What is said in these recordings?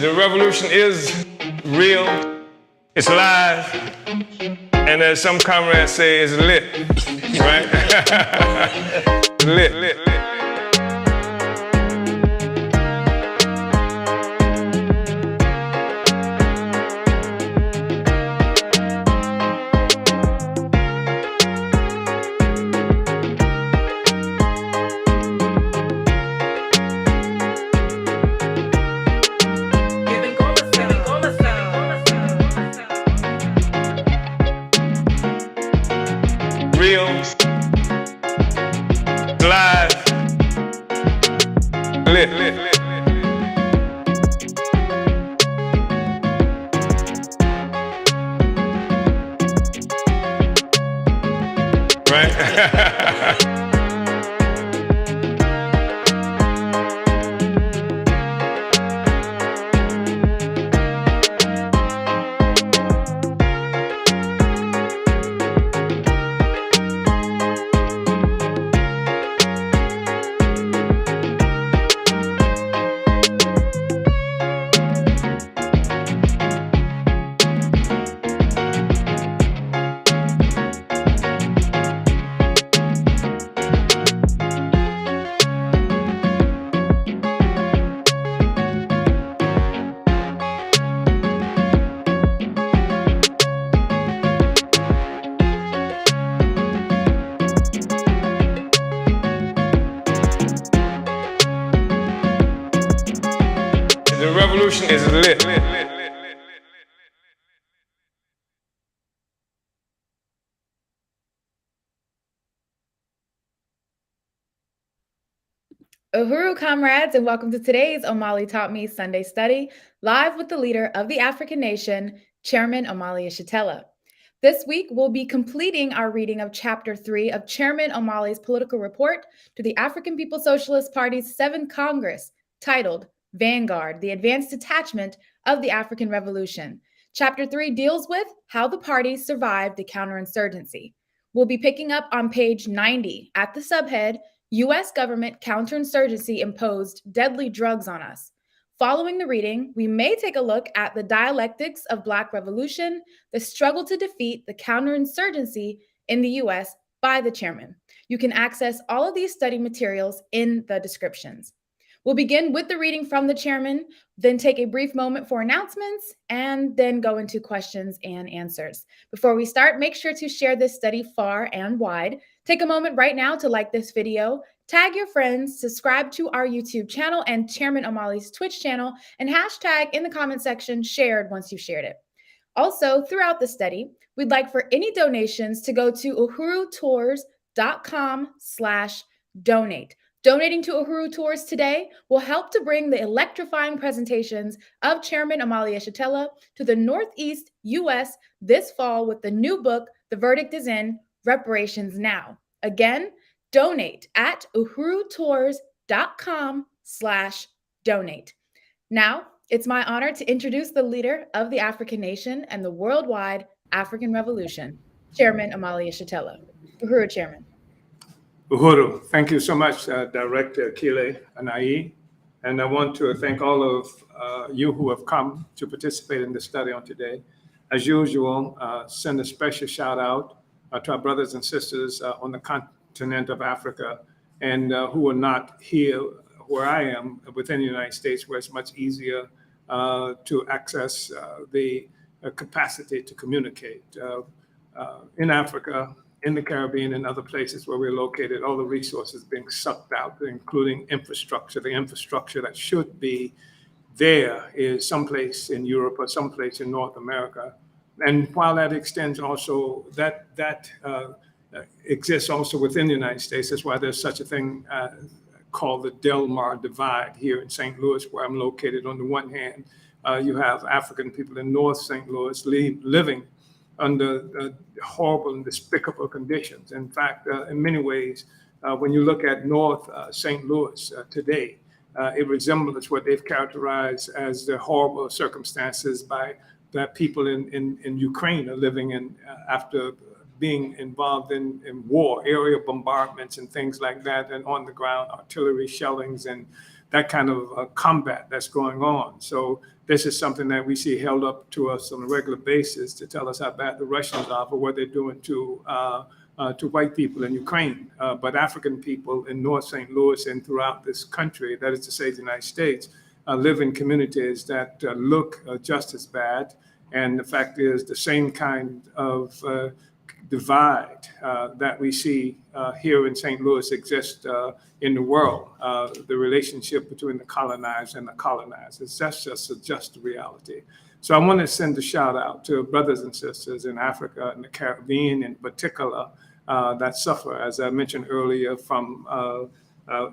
The revolution is real, it's live, and as some comrades say, it's lit, right? lit, lit, lit. Real, live, lit, lit, lit, right? The revolution is lit. Uhuru comrades, and welcome to today's Omali Taught Me Sunday Study, live with the leader of the African nation, Chairman Omali Yeshitela. This week, we'll be completing our reading of Chapter 3 of Chairman Omali's political report to the African People's Socialist Party's 7th Congress, titled Vanguard, the Advanced Detachment of the African Revolution. Chapter 3 deals with how the party survived the counterinsurgency. We'll be picking up on page 90 at the subhead, U.S. government counterinsurgency imposed deadly drugs on us. Following the reading, we may take a look at the Dialectics of Black Revolution, the struggle to defeat the counterinsurgency in the U.S. by the chairman. You can access all of these study materials in the descriptions. We'll begin with the reading from the chairman, then take a brief moment for announcements, and then go into questions and answers. Before we start, make sure to share this study far and wide. Take a moment right now to like this video, tag your friends, subscribe to our YouTube channel and Chairman Omali's Twitch channel, and hashtag in the comment section shared once you've shared it. Also, throughout the study, we'd like for any donations to go to uhurutours.com/donate. Donating to Uhuru Tours today will help to bring the electrifying presentations of Chairman Omali Yeshitela to the Northeast U.S. this fall with the new book, The Verdict is In, Reparations Now. Again, donate at uhurutours.com/donate. Now, it's my honor to introduce the leader of the African nation and the worldwide African Revolution, Chairman Omali Yeshitela. Uhuru, Chairman. Uhuru, thank you so much, Director Kile Anai. And I want to thank all of you who have come to participate in the study on today. As usual, send a special shout out to our brothers and sisters on the continent of Africa and who are not here where I am within the United States, where it's much easier to access the capacity to communicate. In Africa, in the Caribbean and other places where we're located, all the resources being sucked out, including infrastructure. The infrastructure that should be there is someplace in Europe or someplace in North America. And while that extends also, that exists also within the United States. That's why there's such a thing called the Del Mar Divide here in St. Louis, where I'm located. On the one hand, you have African people in North St. Louis living under horrible and despicable conditions. In fact, in many ways, when you look at North St. Louis today, it resembles what they've characterized as the horrible circumstances that people in Ukraine are living in after being involved in war, area bombardments and things like that, and on the ground artillery shellings and that kind of combat that's going on. So this is something that we see held up to us on a regular basis to tell us how bad the Russians are for what they're doing to white people in Ukraine, but African people in North St. Louis and throughout this country, that is to say the United States, live in communities that look just as bad. And the fact is the same kind of divide that we see here in St. Louis exists in the world, the relationship between the colonized and the colonized. That's just a just reality. So I want to send a shout out to brothers and sisters in Africa and the Caribbean in particular that suffer, as I mentioned earlier, from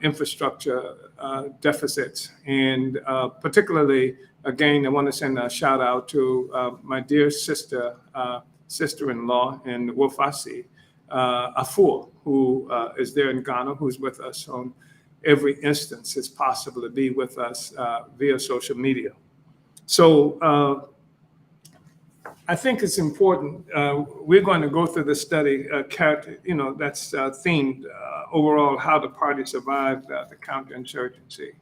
infrastructure deficits. And particularly, again, I want to send a shout out to my dear sister-in-law in Wofasi, Afua, who is there in Ghana, who's with us on every instance it's possible to be with us via social media. So I think it's important. We're going to go through the study, that's themed overall how the party survived the counterinsurgency.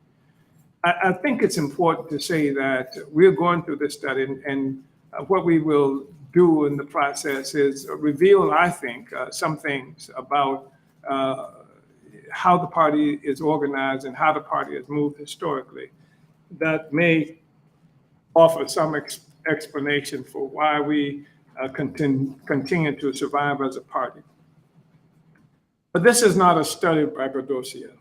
I think it's important to say that we're going through this study, and what we will do in the process is reveal, I think, some things about how the party is organized and how the party has moved historically that may offer some explanation for why we continue to survive as a party. But this is not a study braggadocio.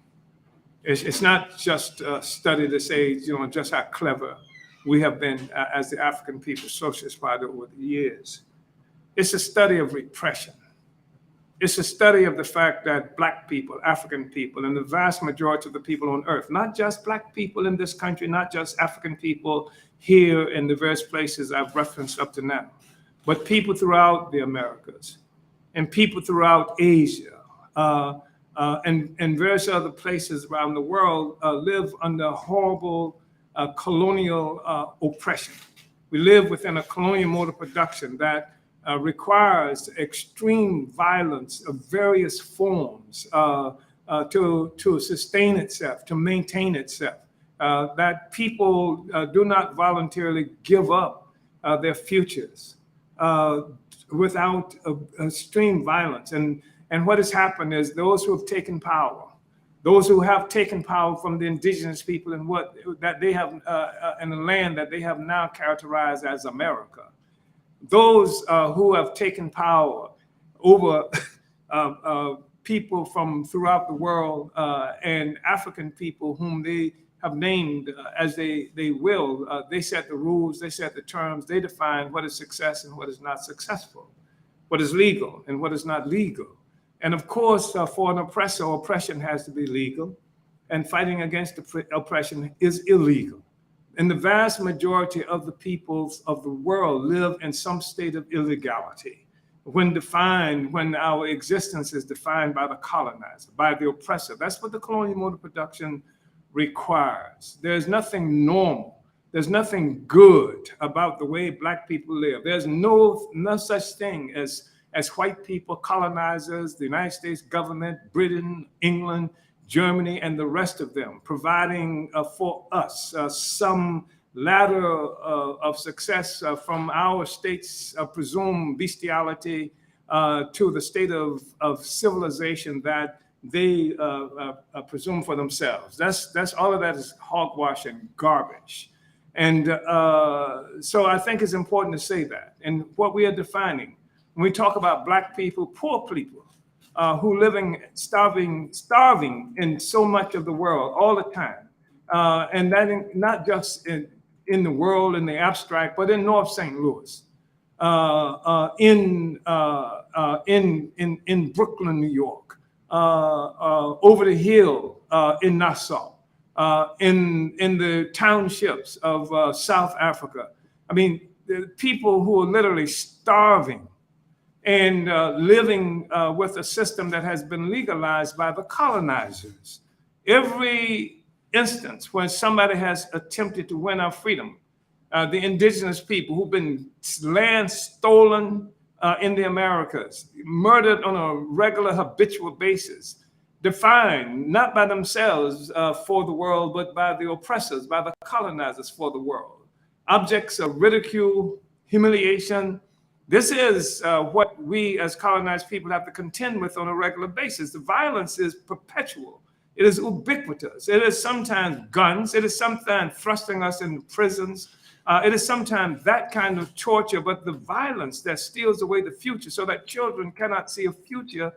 It's not just a study to say, just how clever we have been as the African People's Socialist Party over the years. It's a study of repression. It's a study of the fact that Black people, African people, and the vast majority of the people on earth, not just Black people in this country, not just African people here in the various places I've referenced up to now, but people throughout the Americas and people throughout Asia and various other places around the world live under horrible colonial oppression. We live within a colonial mode of production that requires extreme violence of various forms to sustain itself, to maintain itself. That people do not voluntarily give up their futures without extreme violence. And what has happened is those who have taken power, those who have taken power from the indigenous people and that they have in the land that they have now characterized as America, those who have taken power over people from throughout the world and African people whom they have named as they will, they set the rules, they set the terms, they define what is success and what is not successful, what is legal and what is not legal. And of course, for an oppressor, oppression has to be legal, and fighting against oppression is illegal. And the vast majority of the peoples of the world live in some state of illegality when our existence is defined by the colonizer, by the oppressor. That's what the colonial mode of production requires. There's nothing normal. There's nothing good about the way Black people live. There's no such thing as white people, colonizers, the United States government, Britain, England, Germany, and the rest of them, providing for us some ladder of success from our state's presumed bestiality to the state of civilization that they presume for themselves. That's all of that is hogwash and garbage. And so I think it's important to say that. And what we are defining, when we talk about Black people, poor people, who living starving in so much of the world all the time, and that not just in the world in the abstract, but in North St. Louis, in Brooklyn, New York, over the hill in Nassau, in the townships of South Africa. I mean, the people who are literally starving and living with a system that has been legalized by the colonizers. Every instance when somebody has attempted to win our freedom, the indigenous people who've been land stolen in the Americas, murdered on a regular habitual basis, defined not by themselves for the world, but by the oppressors, by the colonizers for the world. Objects of ridicule, humiliation. This is what we as colonized people have to contend with on a regular basis. The violence is perpetual. It is ubiquitous. It is sometimes guns. It is sometimes thrusting us in prisons. It is sometimes that kind of torture, but the violence that steals away the future so that children cannot see a future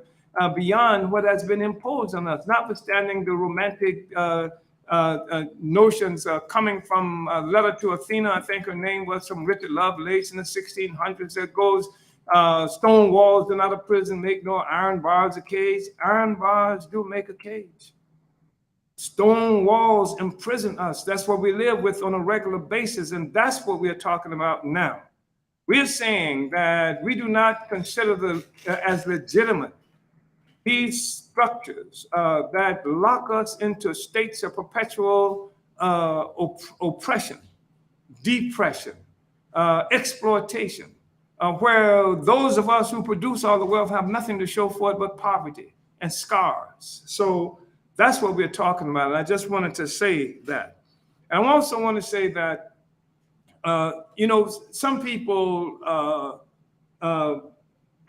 beyond what has been imposed on us, notwithstanding the romantic notions coming from a letter to Athena. I think her name was from Richard Lovelace in the 1600s that goes, stone walls do not a prison make, nor iron bars a cage. Iron bars do make a cage. Stone walls imprison us. That's what we live with on a regular basis, and that's what we are talking about now. We are saying that we do not consider them as legitimate these structures that lock us into states of perpetual oppression, depression, exploitation, where those of us who produce all the wealth have nothing to show for it but poverty and scars. So that's what we're talking about. And I just wanted to say that. And I also want to say that, some people,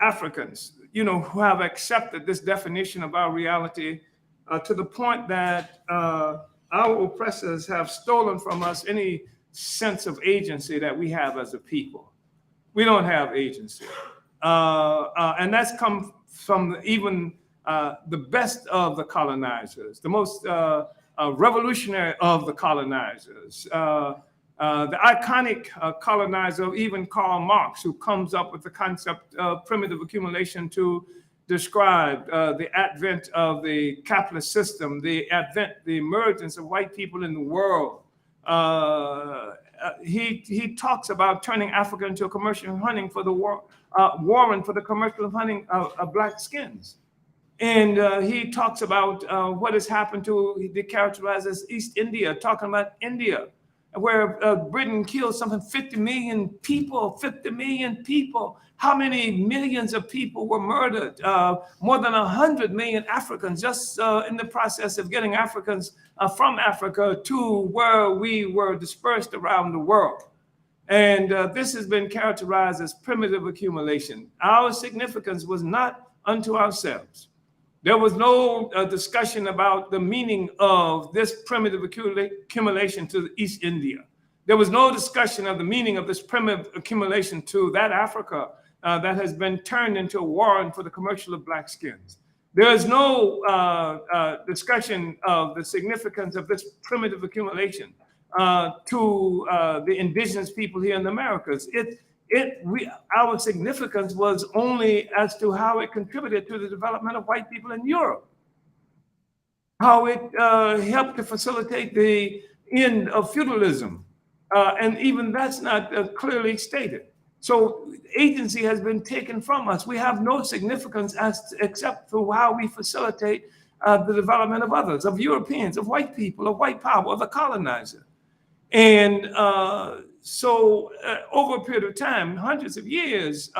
Africans, who have accepted this definition of our reality to the point that our oppressors have stolen from us any sense of agency that we have as a people. We don't have agency. And that's come from even the best of the colonizers, the most revolutionary of the colonizers, the iconic colonizer, even Karl Marx, who comes up with the concept of primitive accumulation to describe the advent of the capitalist system, the emergence of white people in the world. He talks about turning Africa into a commercial hunting for the warren for the commercial hunting of black skins. And he talks about what has happened to, he characterizes as East India, talking about India, where Britain killed something 50 million people, 50 million people. How many millions of people were murdered? More than 100 million Africans, just in the process of getting Africans from Africa to where we were dispersed around the world. And this has been characterized as primitive accumulation. Our significance was not unto ourselves. There was no discussion about the meaning of this primitive accumulation to East India. There was no discussion of the meaning of this primitive accumulation to that Africa that has been turned into a warren for the commercial of black skins. There is no discussion of the significance of this primitive accumulation to the indigenous people here in the Americas. Our significance was only as to how it contributed to the development of white people in Europe, how it helped to facilitate the end of feudalism. And even that's not clearly stated. So agency has been taken from us. We have no significance except for how we facilitate the development of others, of Europeans, of white people, of white power, of the colonizer. And so over a period of time, hundreds of years,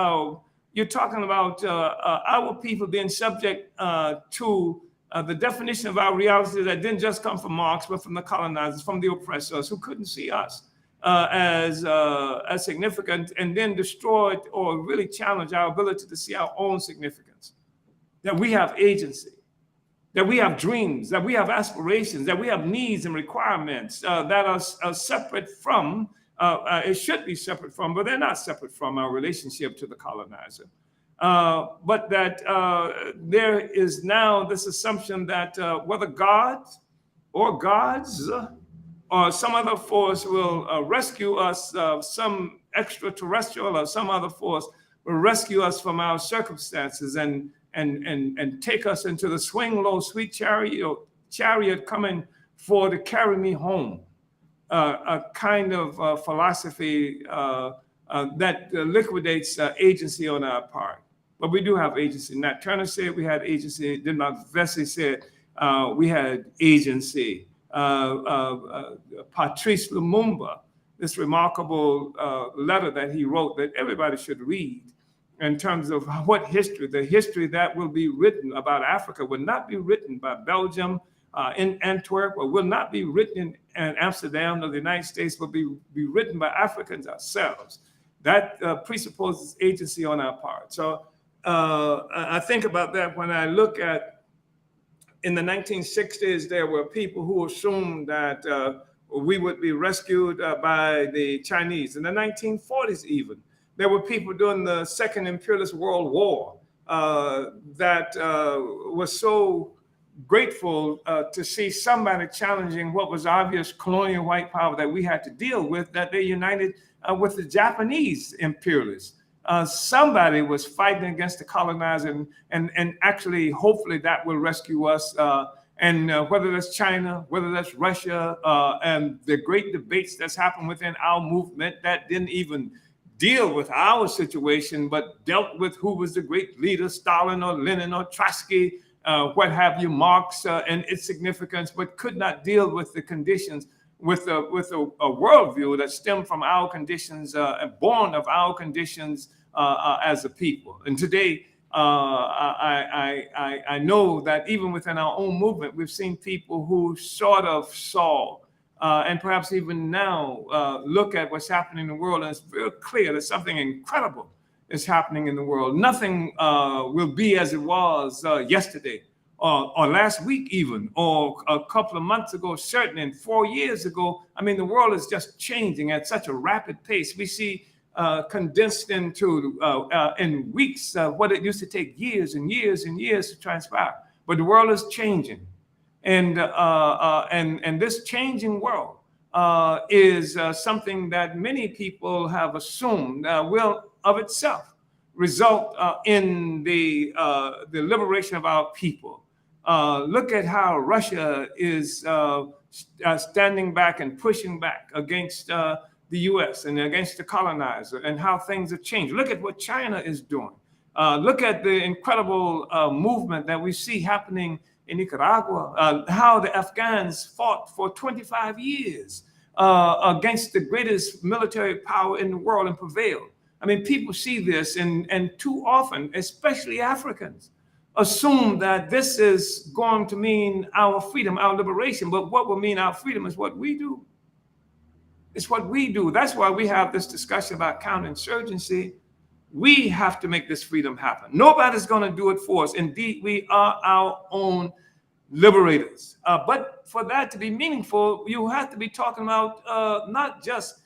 you're talking about our people being subject to the definition of our reality that didn't just come from Marx, but from the colonizers, from the oppressors who couldn't see us as significant, and then destroyed or really challenged our ability to see our own significance, that we have agency, that we have dreams, that we have aspirations, that we have needs and requirements that are separate from, it should be separate from, but they're not separate from our relationship to the colonizer. But that there is now this assumption that whether God or gods or some other force will rescue us, some extraterrestrial or some other force will rescue us from our circumstances and take us into the swing low, sweet chariot coming for to carry me home. A kind of philosophy that liquidates agency on our part. But we do have agency. Nat Turner said we had agency. Denmark Vesey said we had agency. Patrice Lumumba, this remarkable letter that he wrote that everybody should read, in terms of what history, the history that will be written about Africa will not be written by Belgium in Antwerp, or will not be written in Amsterdam or the United States, will be written by Africans ourselves. That presupposes agency on our part. So I think about that when I look at, in the 1960s, there were people who assumed that we would be rescued by the Chinese. In the 1940s even, there were people during the Second Imperialist World War that were so grateful to see somebody challenging what was obvious colonial white power that we had to deal with, that they united with the Japanese imperialists. Somebody was fighting against the colonizer, and actually, hopefully, that will rescue us. And whether that's China, whether that's Russia, and the great debates that's happened within our movement that didn't even deal with our situation, but dealt with who was the great leader, Stalin or Lenin or Trotsky, what have you, Marx and its significance, but could not deal with the conditions, with a worldview that stemmed from our conditions, born of our conditions as a people. And today, I know that even within our own movement, we've seen people who sort of saw, and perhaps even now look at what's happening in the world, and it's very clear that something incredible is happening in the world. Nothing will be as it was yesterday, or last week even, or a couple of months ago, certainly, and 4 years ago. I mean, the world is just changing at such a rapid pace. We see condensed into in weeks what it used to take years and years and years to transpire. But the world is changing, and this changing world is something that many people have assumed will of itself result in the liberation of our people. Look at how Russia is standing back and pushing back against the U.S. and against the colonizer, and how things have changed. Look at what China is doing. Look at the incredible movement that we see happening in Nicaragua, how the Afghans fought for 25 years against the greatest military power in the world and prevailed. I mean, people see this, and too often, especially Africans, assume that this is going to mean our freedom, our liberation. But what will mean our freedom is what we do. It's what we do. That's why we have this discussion about counterinsurgency. We have to make this freedom happen. Nobody's going to do it for us. Indeed, we are our own liberators. But for that to be meaningful, you have to be talking about not just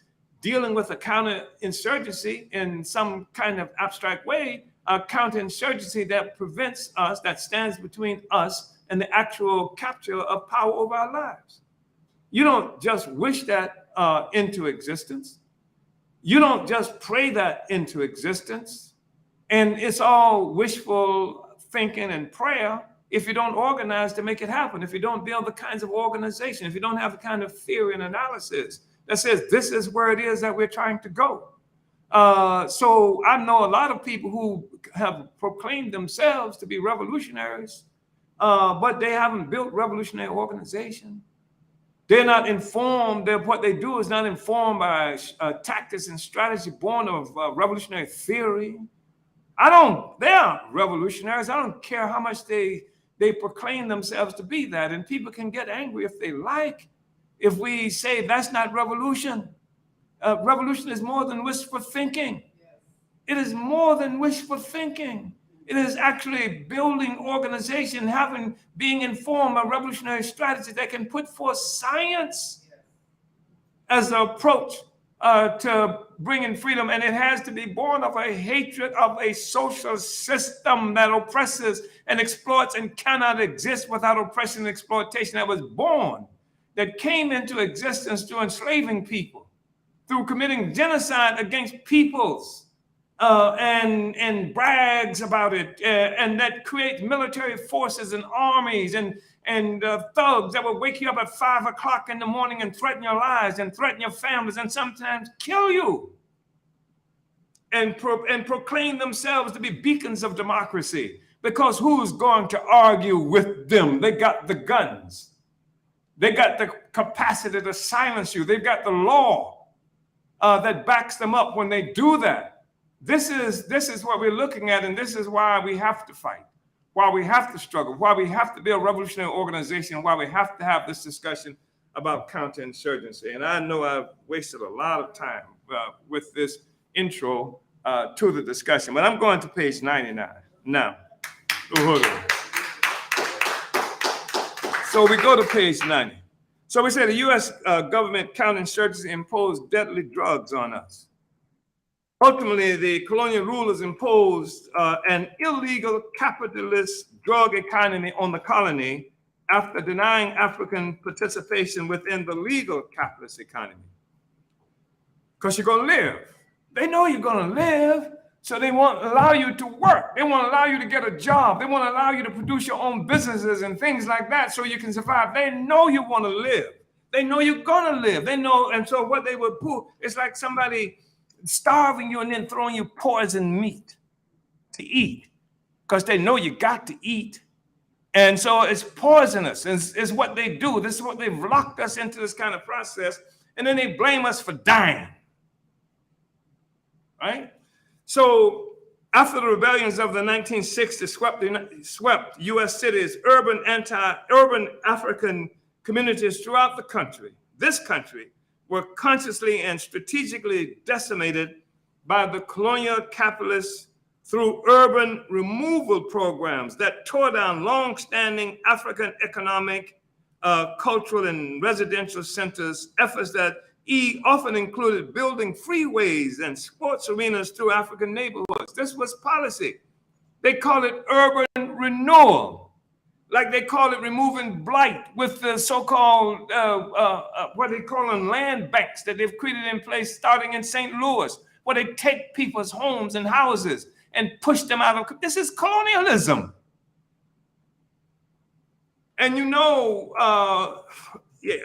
dealing with a counterinsurgency in some kind of abstract way, a counterinsurgency that prevents us, that stands between us and the actual capture of power over our lives. You don't just wish that into existence. You don't just pray that into existence. And it's all wishful thinking and prayer if you don't organize to make it happen, if you don't build the kinds of organization, if you don't have the kind of theory and analysis that says this is where it is that we're trying to go. So I know a lot of people who have proclaimed themselves to be revolutionaries, but they haven't built revolutionary organization. They're not informed. What they do is not informed by tactics and strategy born of revolutionary theory. They are revolutionaries. I don't care how much they proclaim themselves to be that. And people can get angry if they like, if we say that's not revolution. Revolution is more than wishful thinking. It is more than wishful thinking. It is actually building organization, being informed by revolutionary strategy that can put forth science as an approach to bringing freedom. And it has to be born of a hatred of a social system that oppresses and exploits and cannot exist without oppression and exploitation, that was born, that came into existence through enslaving people, through committing genocide against peoples. And brags about it, and that creates military forces and armies and thugs that will wake you up at 5 o'clock in the morning and threaten your lives and threaten your families and sometimes kill you, and proclaim themselves to be beacons of democracy, because who's going to argue with them? They got the guns. They got the capacity to silence you. They've got the law that backs them up when they do that. This is what we're looking at, and this is why we have to fight, why we have to struggle, why we have to be a revolutionary organization, why we have to have this discussion about counterinsurgency. And I know I've wasted a lot of time with this intro to the discussion, but I'm going to page 99 now. So we go to page 90. So we say the U.S. Government counterinsurgency imposed deadly drugs on us. Ultimately, the colonial rulers imposed an illegal capitalist drug economy on the colony after denying African participation within the legal capitalist economy. Because you're going to live. They know you're going to live, so they won't allow you to work. They won't allow you to get a job. They won't allow you to produce your own businesses and things like that so you can survive. They know you want to live. They know you're going to live. They know, and so what they would pull, it's like somebody starving you and then throwing you poison meat to eat because they know you got to eat. And so it's poisonous. It's what they do. This is what they've locked us into, this kind of process. And then they blame us for dying. Right? So after the rebellions of the 1960s swept U.S. cities, urban African communities throughout the country, this country, were consciously and strategically decimated by the colonial capitalists through urban removal programs that tore down long-standing African economic, cultural, and residential centers, efforts that often included building freeways and sports arenas through African neighborhoods. This was policy. They call it urban renewal, like they call it removing blight with the so-called, what they call them, land banks that they've created in place starting in St. Louis, where they take people's homes and houses and push them out of, this is colonialism. And you know,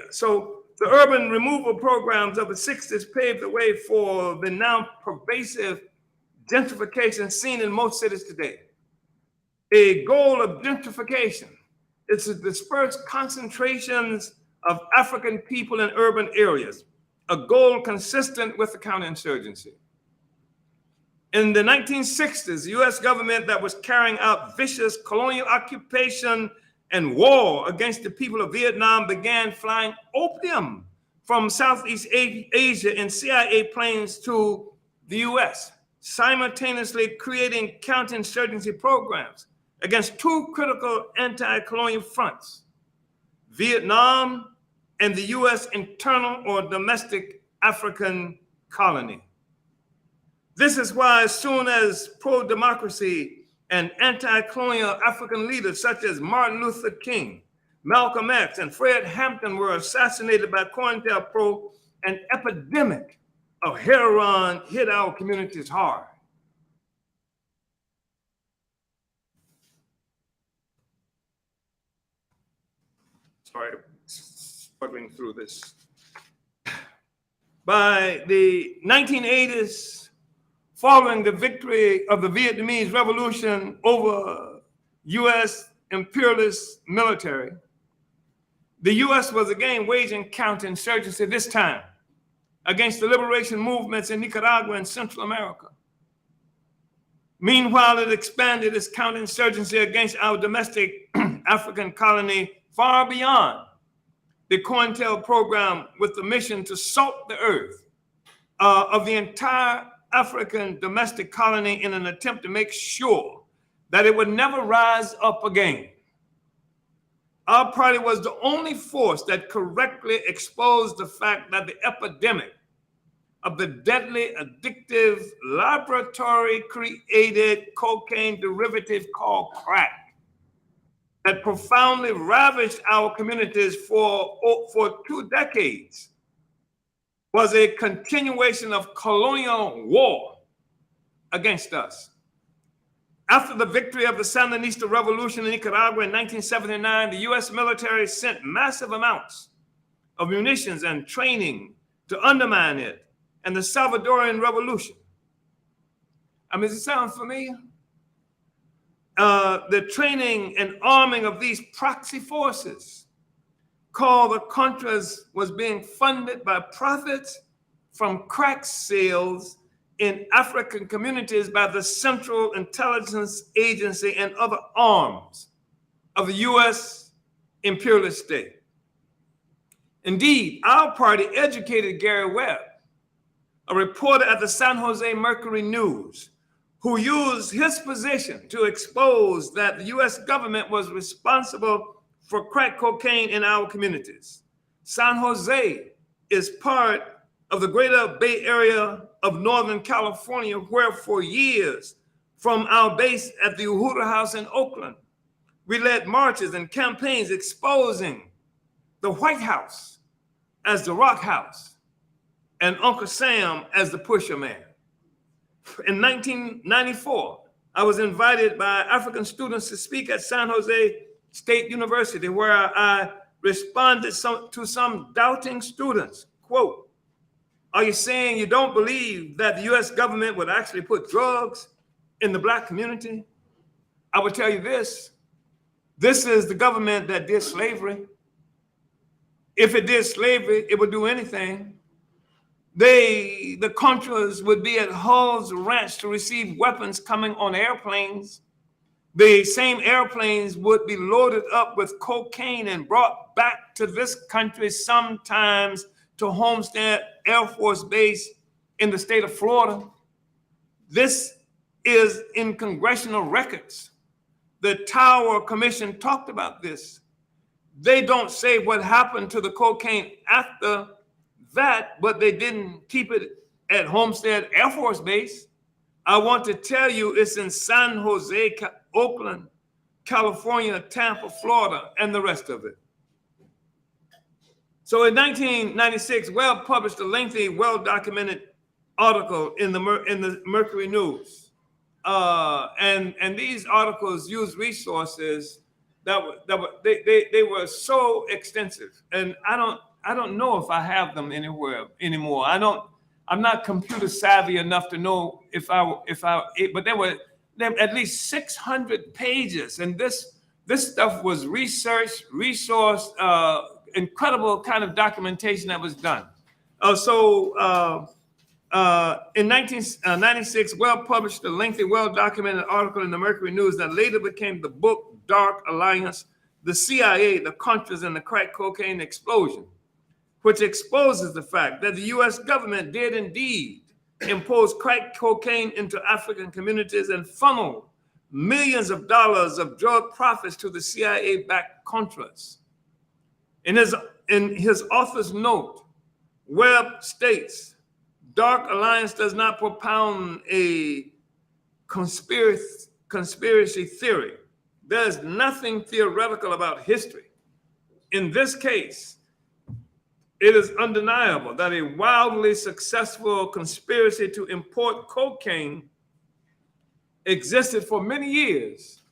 so the urban removal programs of the 60s paved the way for the now pervasive gentrification seen in most cities today. A goal of gentrification is to disperse concentrations of African people in urban areas, a goal consistent with the counterinsurgency. In the 1960s, the US government that was carrying out vicious colonial occupation and war against the people of Vietnam began flying opium from Southeast Asia in CIA planes to the US, simultaneously creating counterinsurgency programs against two critical anti-colonial fronts, Vietnam and the US internal or domestic African colony. This is why as soon as pro-democracy and anti-colonial African leaders such as Martin Luther King, Malcolm X, and Fred Hampton were assassinated by COINTELPRO, an epidemic of heroin hit our communities hard. Sorry, struggling through this. By the 1980s, following the victory of the Vietnamese Revolution over U.S. imperialist military, the U.S. was again waging counterinsurgency, this time against the liberation movements in Nicaragua and Central America. Meanwhile, it expanded its counterinsurgency against our domestic African colony far beyond the COINTEL program, with the mission to salt the earth of the entire African domestic colony in an attempt to make sure that it would never rise up again. Our party was the only force that correctly exposed the fact that the epidemic of the deadly, addictive, laboratory-created cocaine derivative called crack that profoundly ravaged our communities for 2 decades was a continuation of colonial war against us. After the victory of the Sandinista revolution in Nicaragua in 1979, the US military sent massive amounts of munitions and training to undermine it and the Salvadoran revolution. I mean, does it sound familiar? The training and arming of these proxy forces called the Contras was being funded by profits from crack sales in African communities by the Central Intelligence Agency and other arms of the U.S. imperialist state. Indeed, our party educated Gary Webb, a reporter at the San Jose Mercury News, who used his position to expose that the U.S. government was responsible for crack cocaine in our communities. San Jose is part of the greater Bay Area of Northern California, where for years, from our base at the Uhuru House in Oakland, we led marches and campaigns exposing the White House as the Rock House and Uncle Sam as the Pusher Man. In 1994, I was invited by African students to speak at San Jose State University, where I responded to some doubting students, quote, "Are you saying you don't believe that the US government would actually put drugs in the Black community?" I would tell you this is the government that did slavery. If it did slavery, it would do anything. The Contras would be at Hull's ranch to receive weapons coming on airplanes. The same airplanes would be loaded up with cocaine and brought back to this country, sometimes to Homestead Air Force Base in the state of Florida. This is in congressional records. The Tower Commission talked about this. They don't say what happened to the cocaine after that, but they didn't keep it at Homestead Air Force Base. I want to tell you it's in San Jose, Oakland, California, Tampa, Florida, and the rest of it. So in 1996, Webb published a lengthy, well-documented article in the Mercury News. And these articles used resources that were so extensive. And I don't know if I have them anywhere anymore. I'm not computer savvy enough to know but there were at least 600 pages. And this stuff was researched, resourced, incredible kind of documentation that was done. In 1996, Webb published a lengthy, well-documented article in the Mercury News that later became the book Dark Alliance, the CIA, the Contras, and the crack cocaine explosion, which exposes the fact that the U.S. government did indeed impose crack cocaine into African communities and funneled millions of dollars of drug profits to the CIA-backed Contras. In his author's note, Webb states, Dark Alliance does not propound a conspiracy theory. There is nothing theoretical about history. In this case, it is undeniable that a wildly successful conspiracy to import cocaine existed for many years,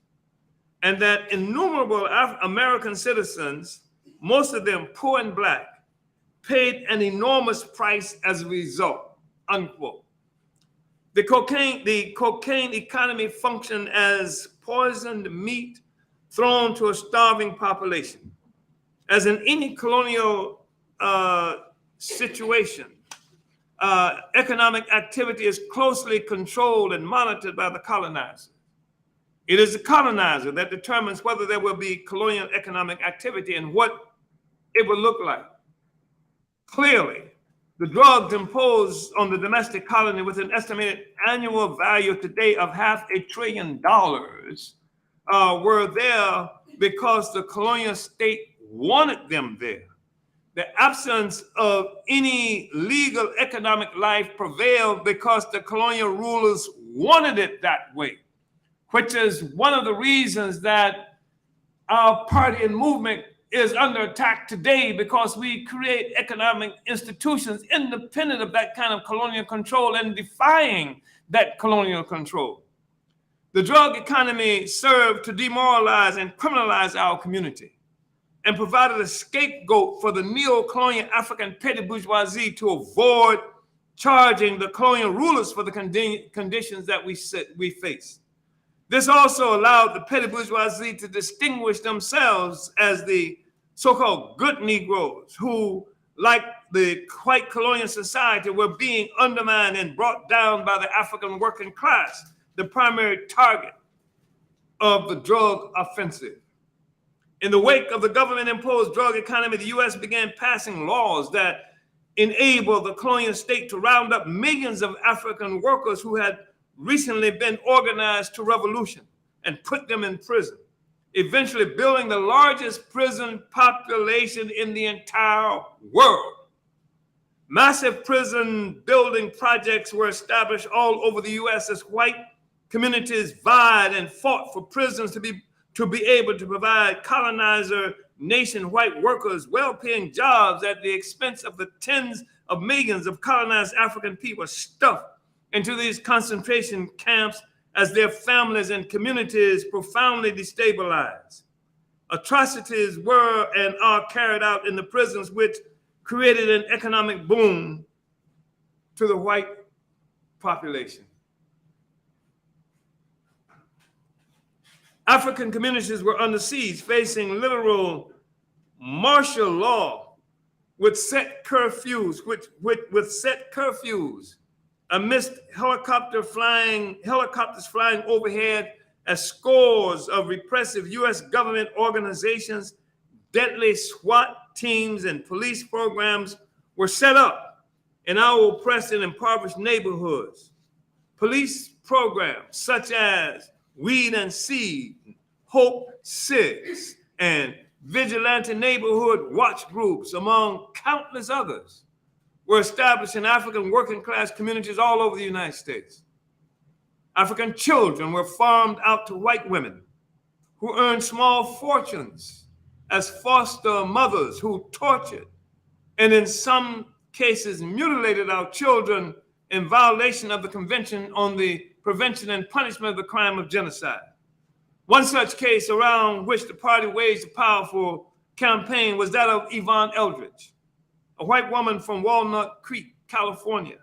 and that innumerable American citizens, most of them poor and Black, paid an enormous price as a result, unquote. The cocaine economy functioned as poisoned meat thrown to a starving population. As in any colonial situation, economic activity is closely controlled and monitored by the colonizer. It is the colonizer that determines whether there will be colonial economic activity and what it will look like. Clearly, the drugs imposed on the domestic colony with an estimated annual value today of $500 billion were there because the colonial state wanted them there. The absence of any legal economic life prevailed because the colonial rulers wanted it that way, which is one of the reasons that our party and movement is under attack today, because we create economic institutions independent of that kind of colonial control and defying that colonial control. The drug economy served to demoralize and criminalize our community and provided a scapegoat for the neo-colonial African petty bourgeoisie to avoid charging the colonial rulers for the conditions that we face. This also allowed the petty bourgeoisie to distinguish themselves as the so-called good Negroes who, like the white colonial society were being undermined and brought down by the African working class, the primary target of the drug offensive. In the wake of the government-imposed drug economy, the U.S. began passing laws that enabled the colonial state to round up millions of African workers who had recently been organized to revolution and put them in prison, eventually building the largest prison population in the entire world. Massive prison building projects were established all over the U.S. as white communities vied and fought for prisons to be able to provide colonizer nation white workers well-paying jobs at the expense of the tens of millions of colonized African people stuffed into these concentration camps as their families and communities profoundly destabilized. Atrocities were and are carried out in the prisons, which created an economic boom to the white population. African communities were under siege, facing literal martial law with set curfews, amidst helicopters flying overhead as scores of repressive U.S. government organizations, deadly SWAT teams, and police programs were set up in our oppressed and impoverished neighborhoods. Police programs such as Weed and Seed, Hope 6, and vigilante neighborhood watch groups, among countless others, were established in African working class communities all over the United States. African children were farmed out to white women who earned small fortunes as foster mothers who tortured and in some cases mutilated our children in violation of the Convention on the Prevention and Punishment of the Crime of Genocide. One such case around which the party waged a powerful campaign was that of Yvonne Eldridge, a white woman from Walnut Creek, California,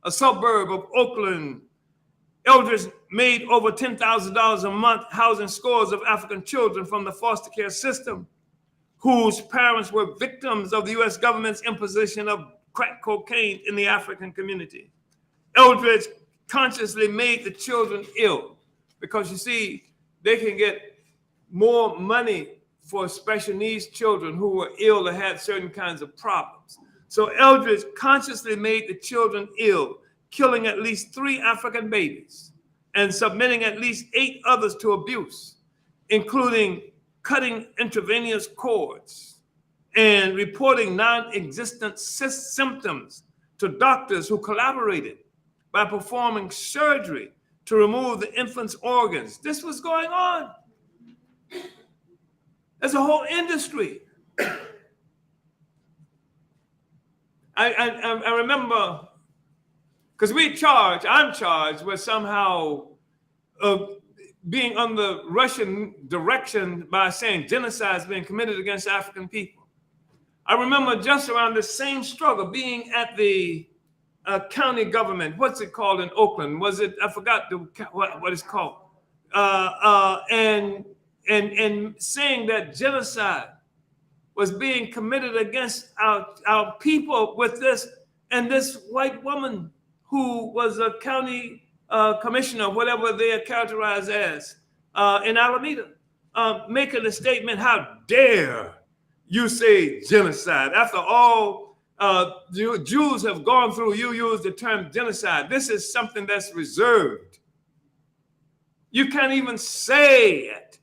a suburb of Oakland. Eldridge made over $10,000 a month housing scores of African children from the foster care system whose parents were victims of the U.S. government's imposition of crack cocaine in the African community. Eldridge consciously made the children ill because, you see, they can get more money for special needs children who were ill or had certain kinds of problems. So Eldridge consciously made the children ill, killing at least 3 African babies and submitting at least 8 others to abuse, including cutting intravenous cords and reporting non-existent symptoms to doctors who collaborated by performing surgery to remove the infant's organs. This was going on. There's a whole industry. I remember, because I'm charged with somehow being under Russian direction by saying genocide is being committed against African people. I remember just around the same struggle being at the county government. What's it called in Oakland? Was it, I forgot what it's called. And saying that genocide was being committed against our people with this, and this white woman who was a county commissioner, whatever they are characterized as, in Alameda, making a statement, how dare you say genocide? After all, Jews have gone through, you use the term genocide. This is something that's reserved. You can't even say it.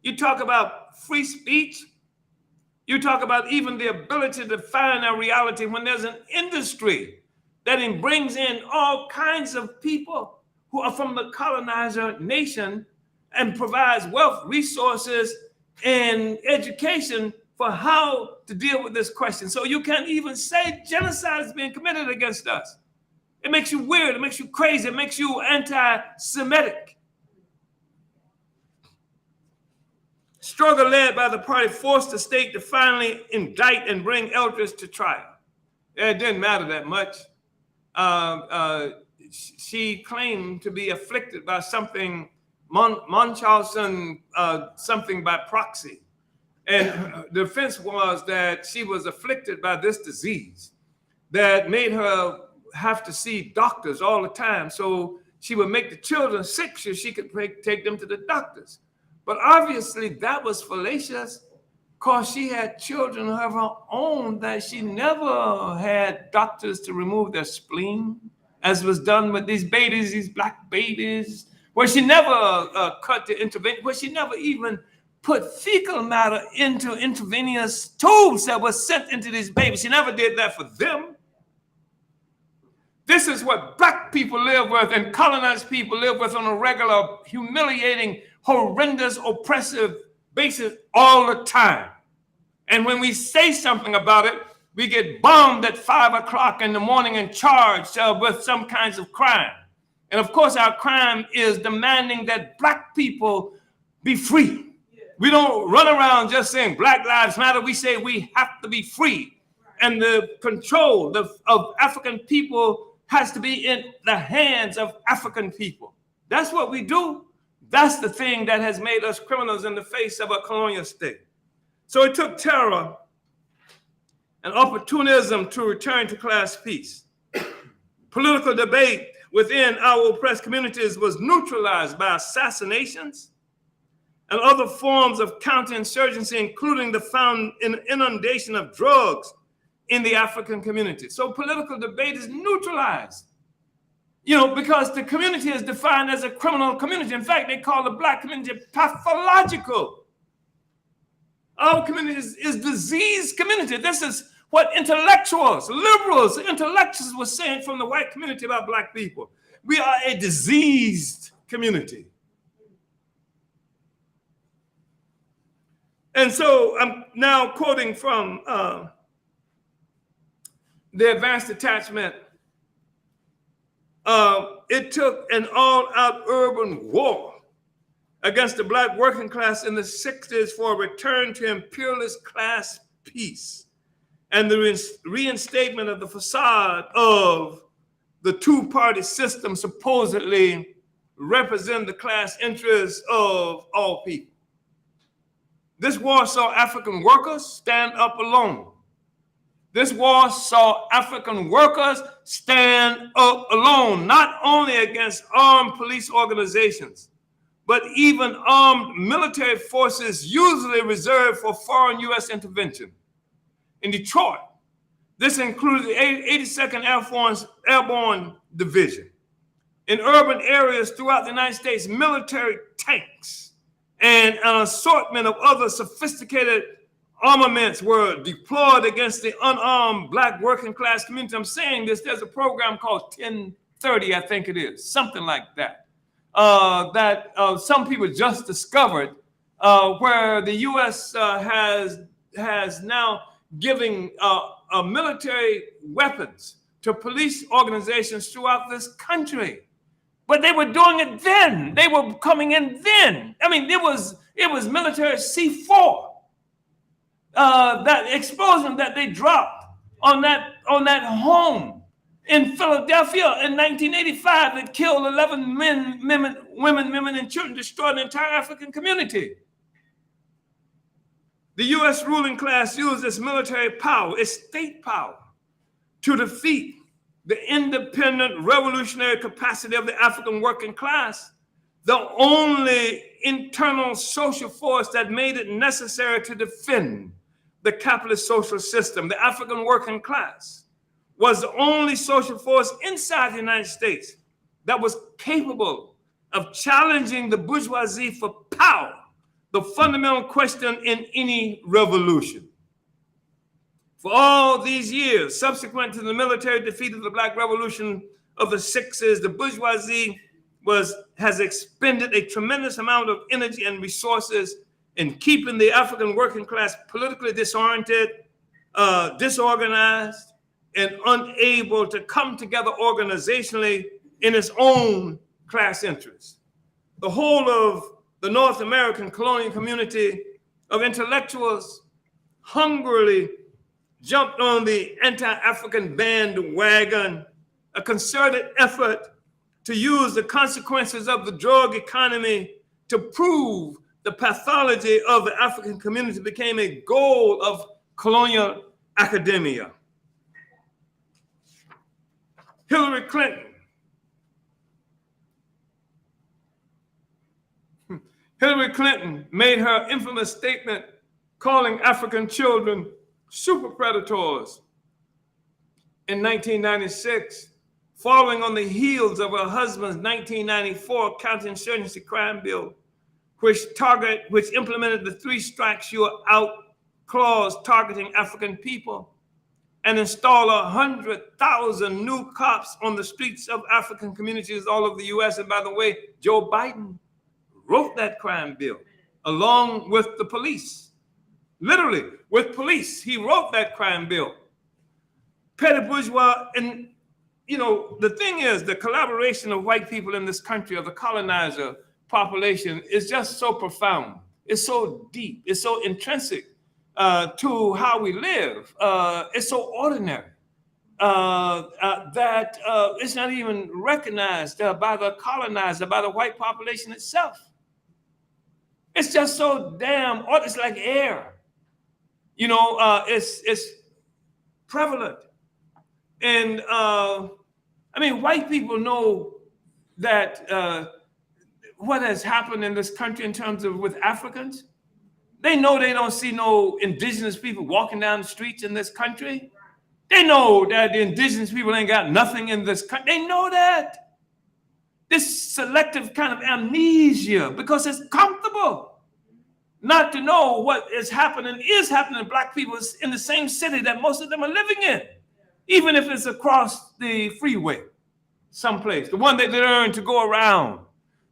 You talk about free speech. You talk about even the ability to define our reality when there's an industry that brings in all kinds of people who are from the colonizer nation and provides wealth, resources, and education for how to deal with this question. So you can't even say genocide is being committed against us. It makes you weird, it makes you crazy, it makes you anti-Semitic. Struggle led by the party forced the state to finally indict and bring Eldridge to trial. It didn't matter that much. She claimed to be afflicted by something, Munchausen, something by proxy. And the defense was that she was afflicted by this disease that made her have to see doctors all the time. So she would make the children sick so she could take them to the doctors. But obviously that was fallacious, because she had children of her own that she never had doctors to remove their spleen, as was done with these babies, these black babies, where she never cut the intervention, where she never even put fecal matter into intravenous tubes that were sent into these babies. She never did that for them. This is what black people live with and colonized people live with on a regular, humiliating, horrendous, oppressive basis all the time. And when we say something about it, we get bombed at 5 o'clock in the morning and charged with some kinds of crime. And of course, our crime is demanding that black people be free. We don't run around just saying Black Lives Matter. We say we have to be free. And the control of African people has to be in the hands of African people. That's what we do. That's the thing that has made us criminals in the face of a colonial state. So it took terror and opportunism to return to class peace. Political debate within our oppressed communities was neutralized by assassinations and other forms of counterinsurgency, including the inundation of drugs in the African community. So political debate is neutralized, because the community is defined as a criminal community. In fact, they call the black community pathological. Our community is diseased community. This is what intellectuals, liberals, intellectuals were saying from the white community about black people. We are a diseased community. And so I'm now quoting from the Advanced Detachment. It took an all-out urban war against the black working class in the 60s for a return to imperialist class peace and the reinstatement of the facade of the two-party system supposedly represent the class interests of all people. This war saw African workers stand up alone. This war saw African workers stand up alone, not only against armed police organizations, but even armed military forces usually reserved for foreign U.S. intervention. In Detroit, this included the 82nd Airborne Division. In urban areas throughout the United States, military tanks and an assortment of other sophisticated armaments were deployed against the unarmed black working class community. I'm saying this, there's a program called 1030, I think it is, something like that, that some people just discovered, where the U.S. has now giving military weapons to police organizations throughout this country. But they were doing it then. They were coming in then. I mean, it was military C4. That explosion that they dropped on that home in Philadelphia in 1985 that killed 11 women, and children, destroyed the entire African community. The U.S. ruling class used its military power, its state power, to defeat the independent revolutionary capacity of the African working class, the only internal social force that made it necessary to defend the capitalist social system. The African working class was the only social force inside the United States that was capable of challenging the bourgeoisie for power, the fundamental question in any revolution. For all these years, subsequent to the military defeat of the Black Revolution of the 60s, the bourgeoisie has expended a tremendous amount of energy and resources in keeping the African working class politically disoriented, disorganized, and unable to come together organizationally in its own class interests. The whole of the North American colonial community of intellectuals hungrily jumped on the anti-African bandwagon, a concerted effort to use the consequences of the drug economy to prove the pathology of the African community became a goal of colonial academia. Hillary Clinton. Hillary Clinton made her infamous statement calling African children super predators in 1996, following on the heels of her husband's 1994 counterinsurgency crime bill, which implemented the 3 strikes you are out clause targeting African people and installed 100,000 new cops on the streets of African communities all over the US. And by the way, Joe Biden wrote that crime bill along with the police. Literally, with police, he wrote that crime bill. Petty bourgeois, and the thing is, the collaboration of white people in this country, of the colonizer population, is just so profound. It's so deep. It's so intrinsic to how we live. It's so ordinary that it's not even recognized by the colonizer, by the white population itself. It's just so damn, it's like air. It's prevalent. And white people know that what has happened in this country in terms of with Africans. They know they don't see no indigenous people walking down the streets in this country. They know that the indigenous people ain't got nothing in this country. They know that. This selective kind of amnesia, because it's comfortable not to know what is happening to Black people in the same city that most of them are living in, even if it's across the freeway someplace, the one that they learn to go around,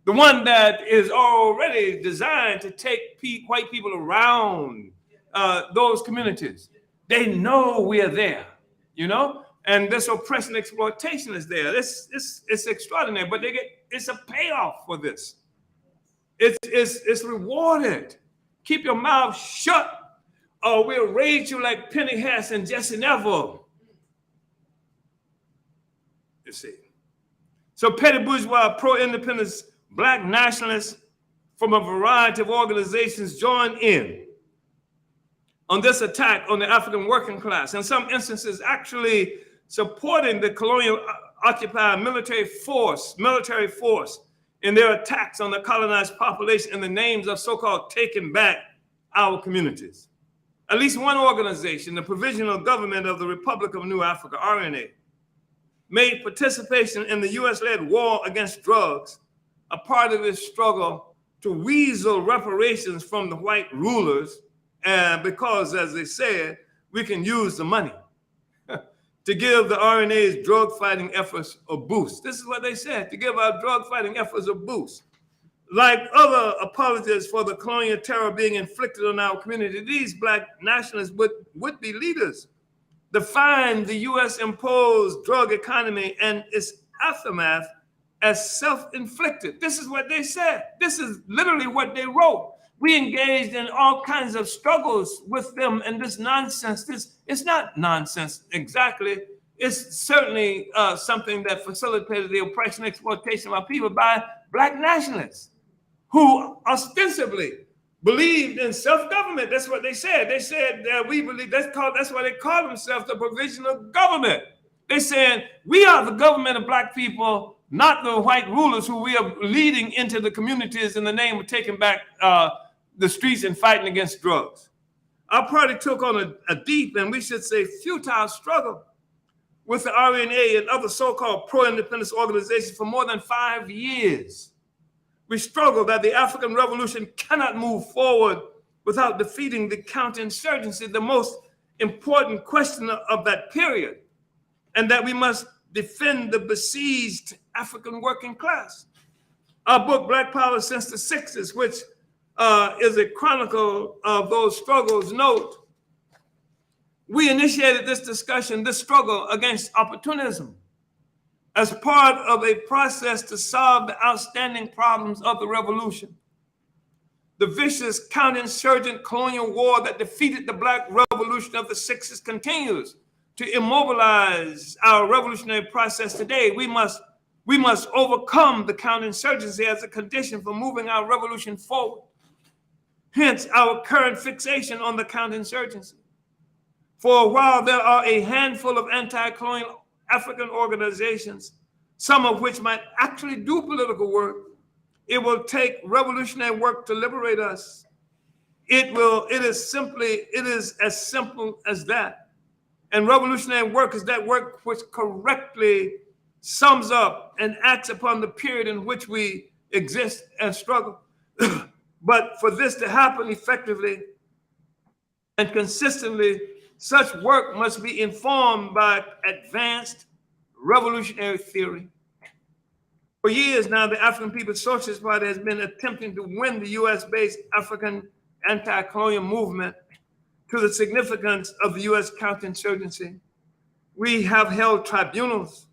the one that is already designed to take white people around those communities. They know we are there, and this oppression exploitation is there. It's extraordinary, but it's a payoff for this. It's rewarded. Keep your mouth shut, or we'll raid you like Penny Hess and Jesse Neville. You see. So petty bourgeois, pro-independence, Black nationalists from a variety of organizations joined in on this attack on the African working class, in some instances actually supporting the colonial occupied military force in their attacks on the colonized population in the names of so-called taking back our communities. At least one organization, the Provisional Government of the Republic of New Africa, RNA, made participation in the US-led war against drugs a part of this struggle to weasel reparations from the white rulers, because, as they said, we can use the money to give the RNA's drug-fighting efforts a boost. This is what they said, to give our drug-fighting efforts a boost. Like other apologists for the colonial terror being inflicted on our community, these Black nationalists would-be leaders defined the US-imposed drug economy and its aftermath as self-inflicted. This is what they said. This is literally what they wrote. We engaged in all kinds of struggles with them, and this nonsense, it's not nonsense exactly. It's certainly something that facilitated the oppression and exploitation of our people by Black nationalists who ostensibly believed in self-government. That's what they said. They said that we believe, that's why they call themselves the provisional government. They said, we are the government of Black people, not the white rulers who we are leading into the communities in the name of taking back the streets and fighting against drugs. Our party took on a deep, and we should say futile, struggle with the RNA and other so-called pro-independence organizations for more than 5 years. We struggled that the African Revolution cannot move forward without defeating the counterinsurgency, the most important question of that period, and that we must defend the besieged African working class. Our book, Black Power Since the 60s, which is a chronicle of those struggles, note, we initiated this discussion, this struggle against opportunism, as part of a process to solve the outstanding problems of the revolution. The vicious counterinsurgent colonial war that defeated the Black Revolution of the 60s continues to immobilize our revolutionary process today. We must overcome the counterinsurgency as a condition for moving our revolution forward. Hence our current fixation on the counterinsurgency. For a while, there are a handful of anti-colonial African organizations, some of which might actually do political work. It will take revolutionary work to liberate us. It is as simple as that. And revolutionary work is that work which correctly sums up and acts upon the period in which we exist and struggle. But for this to happen effectively and consistently, such work must be informed by advanced revolutionary theory. For years now, the African People's Socialist Party has been attempting to win the US-based African anti-colonial movement to the significance of the US counterinsurgency. We have held tribunals,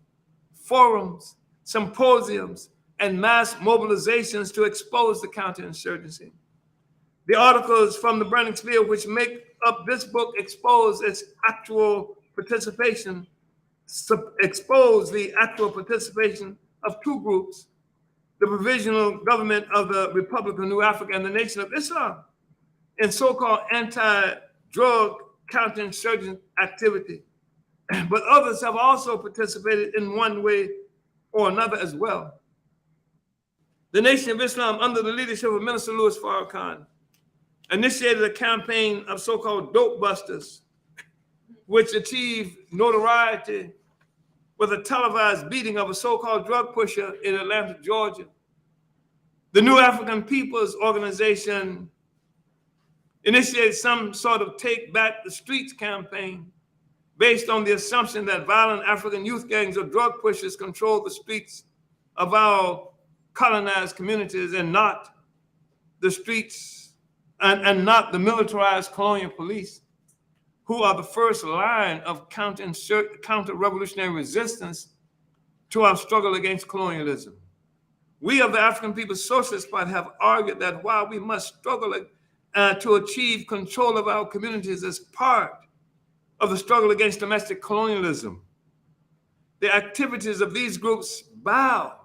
forums, symposiums, and mass mobilizations to expose the counterinsurgency. The articles from the Burning Spear, which make up this book, expose the actual participation of two groups, the Provisional Government of the Republic of New Africa and the Nation of Islam, in so-called anti-drug counterinsurgent activity. But others have also participated in one way or another as well. The Nation of Islam, under the leadership of Minister Louis Farrakhan, initiated a campaign of so-called dope busters, which achieved notoriety with a televised beating of a so-called drug pusher in Atlanta, Georgia. The New African People's Organization initiated some sort of Take Back the Streets campaign based on the assumption that violent African youth gangs or drug pushers control the streets of our colonized communities and not the streets and not the militarized colonial police, who are the first line of counter-revolutionary resistance to our struggle against colonialism. We of the African People's Socialist Party have argued that while we must struggle to achieve control of our communities as part of the struggle against domestic colonialism, the activities of these groups bow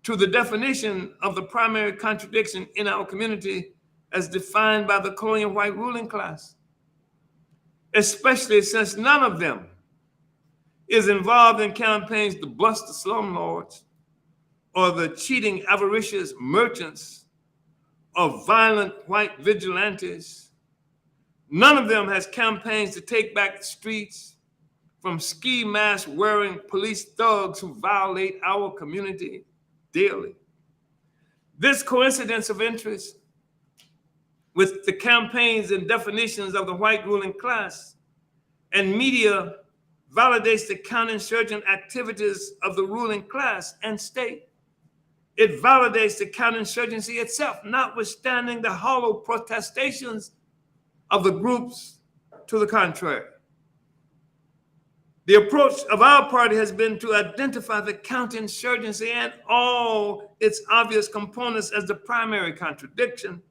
to the definition of the primary contradiction in our community as defined by the colonial white ruling class, especially since none of them is involved in campaigns to bust the slumlords or the cheating, avaricious merchants or violent white vigilantes. None of them has campaigns to take back the streets from ski mask wearing police thugs who violate our community daily. This coincidence of interest with the campaigns and definitions of the white ruling class and media validates the counterinsurgent activities of the ruling class and state. It validates the counterinsurgency itself, notwithstanding the hollow protestations of the groups to the contrary. The approach of our party has been to identify the counterinsurgency and all its obvious components as the primary contradiction,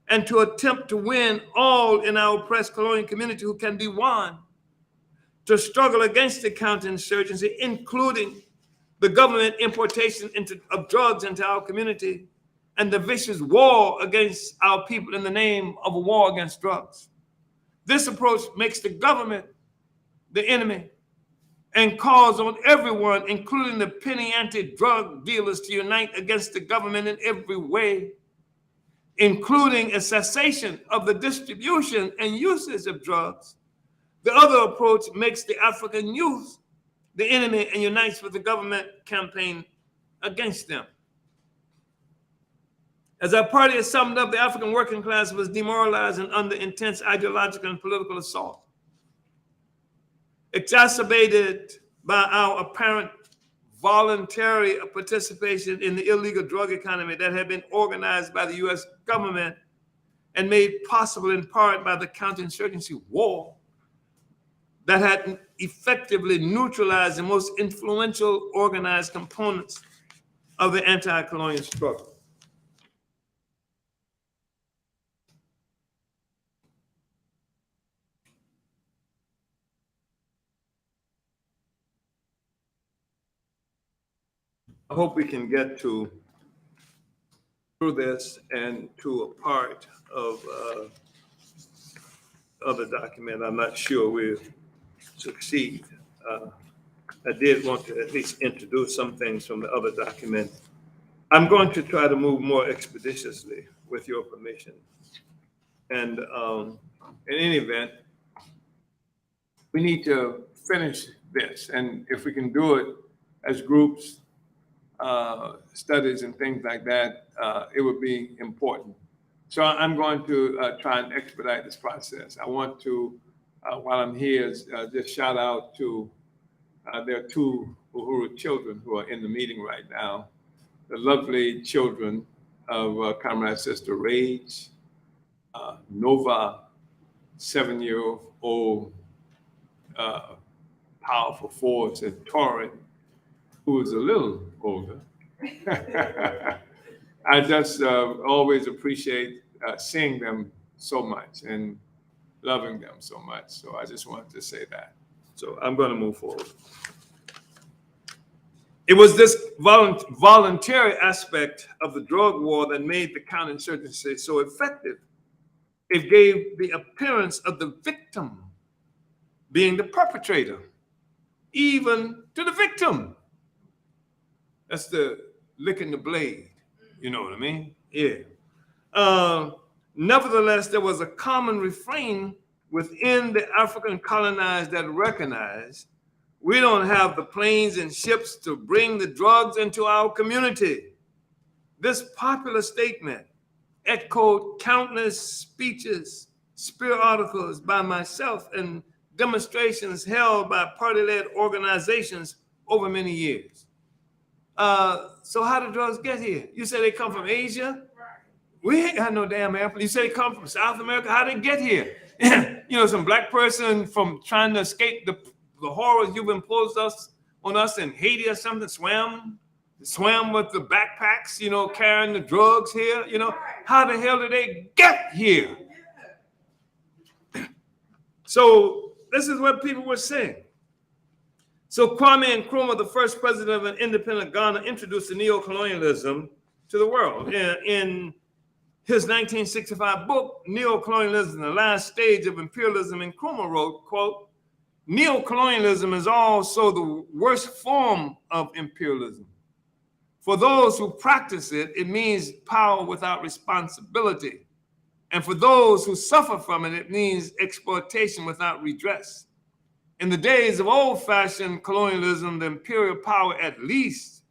and to attempt to win all in our oppressed colonial community who can be won, to struggle against the counterinsurgency, including the government importation of drugs into our community and the vicious war against our people in the name of a war against drugs. This approach makes the government the enemy and calls on everyone, including the penny anti-drug dealers, to unite against the government in every way, including a cessation of the distribution and usage of drugs. The other approach makes the African youth the enemy and unites with the government campaign against them. As our party has summed up, the African working class was demoralized and under intense ideological and political assault, exacerbated by our apparent voluntary participation in the illegal drug economy that had been organized by the US government and made possible in part by the counterinsurgency war that had effectively neutralized the most influential organized components of the anti-colonial struggle. I hope we can get to through this and to a part of the document. I'm not sure we'll succeed. I did want to at least introduce some things from the other document. I'm going to try to move more expeditiously with your permission. And in any event, we need to finish this. And if we can do it as groups, studies and things like that, it would be important. So I'm going to try and expedite this process. I want to, while I'm here, just shout out to, there are two Uhuru children who are in the meeting right now, the lovely children of Comrade Sister Rage, Nova, 7-year-old powerful force, and Torrin, who is a little older. I just always appreciate seeing them so much and loving them so much. So I just wanted to say that. So I'm going to move forward. It was this voluntary aspect of the drug war that made the counterinsurgency so effective. It gave the appearance of the victim being the perpetrator, even to the victim. That's the licking the blade. You know what I mean? Yeah. Nevertheless, there was a common refrain within the African colonized that recognized we don't have the planes and ships to bring the drugs into our community. This popular statement echoed countless speeches, spear articles by myself, and demonstrations held by party-led organizations over many years. So how did drugs get here? You say they come from Asia? We ain't got no damn airplane. You say they come from South America? How did they get here? You know, some black person from trying to escape the horrors you've imposed on us in Haiti or something, swam with the backpacks, you know, carrying the drugs here, you know. How the hell did they get here? So this is what people were saying. So Kwame Nkrumah, the first president of an independent Ghana, introduced the neo-colonialism to the world. In his 1965 book, Neo-Colonialism, the Last Stage of Imperialism, Nkrumah wrote, quote, "Neo-colonialism is also the worst form of imperialism. For those who practice it, it means power without responsibility. And for those who suffer from it, it means exploitation without redress. In the days of old-fashioned colonialism, the imperial power at least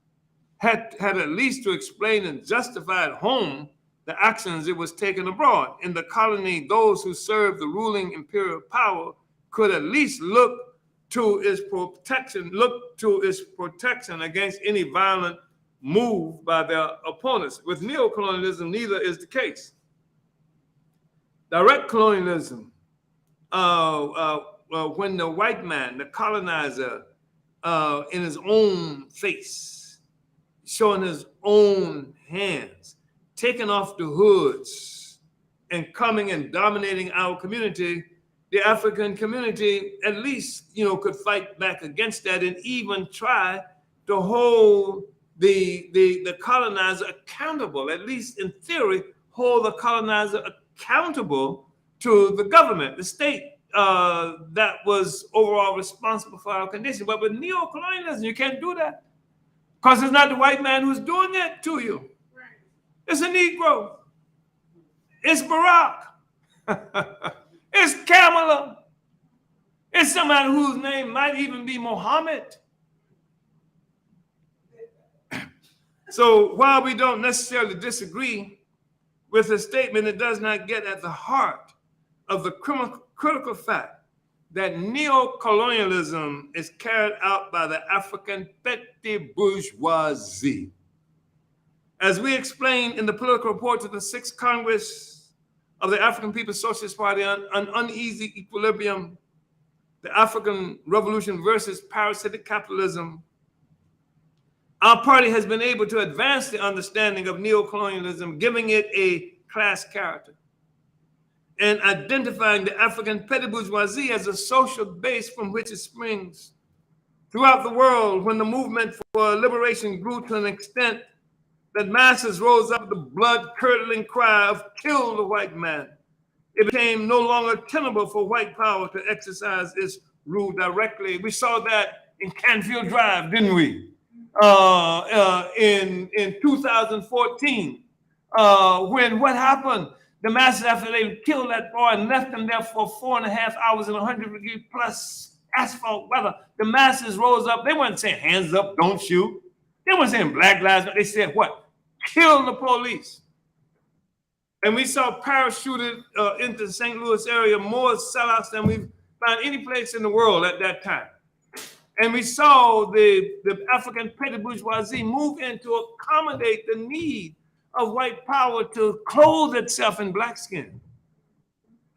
had at least to explain and justify at home the actions it was taking abroad. In the colony, those who served the ruling imperial power could at least look to its protection against any violent move by their opponents. With neo-colonialism, neither is the case. Direct colonialism, when the white man, the colonizer, in his own face, showing his own hands, taking off the hoods and coming and dominating our community, the African community at least, you know, could fight back against that and even try to hold the colonizer accountable, at least in theory, hold the colonizer accountable to the government, the state that was overall responsible for our condition. But with neo-colonialism, you can't do that because it's not the white man who's doing it to you. It's a Negro. It's Barack. It's Kamala. It's somebody whose name might even be Mohammed. So while we don't necessarily disagree with the statement, it does not get at the heart of the critical fact that neo-colonialism is carried out by the African petty bourgeoisie. As we explained in the political report to the 6th Congress of the African People's Socialist Party on uneasy equilibrium, the African Revolution versus parasitic capitalism, our party has been able to advance the understanding of neo-colonialism, giving it a class character, and identifying the African petty bourgeoisie as a social base from which it springs. Throughout the world, when the movement for liberation grew to an extent that masses rose up with the blood-curdling cry of "Kill the white man," it became no longer tenable for white power to exercise its rule directly. We saw that in Canfield Drive, didn't we? In 2014, when what happened? The masses, after they killed that boy and left him there for 4.5 hours in 100-degree plus asphalt weather, the masses rose up. They weren't saying hands up, don't shoot. They weren't saying Black Lives Matter. They said what? Kill the police. And we saw parachuted into the St. Louis area more sellouts than we've found any place in the world at that time. And we saw the African petty bourgeoisie move in to accommodate the need of white power to clothe itself in black skin.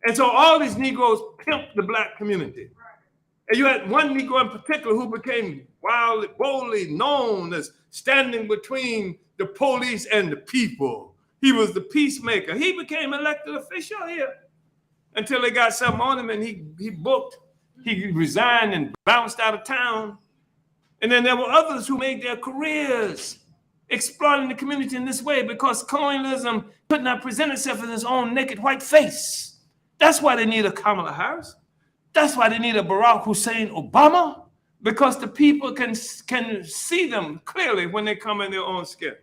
And so all these Negroes pimped the black community. And you had one Negro in particular who became wildly, boldly known as standing between the police and the people. He was the peacemaker. He became elected official here until they got something on him and he booked. He resigned and bounced out of town. And then there were others who made their careers exploiting the community in this way because colonialism could not present itself in its own naked white face. That's why they need a Kamala Harris. That's why they need a Barack Hussein Obama, because the people can see them clearly when they come in their own skin.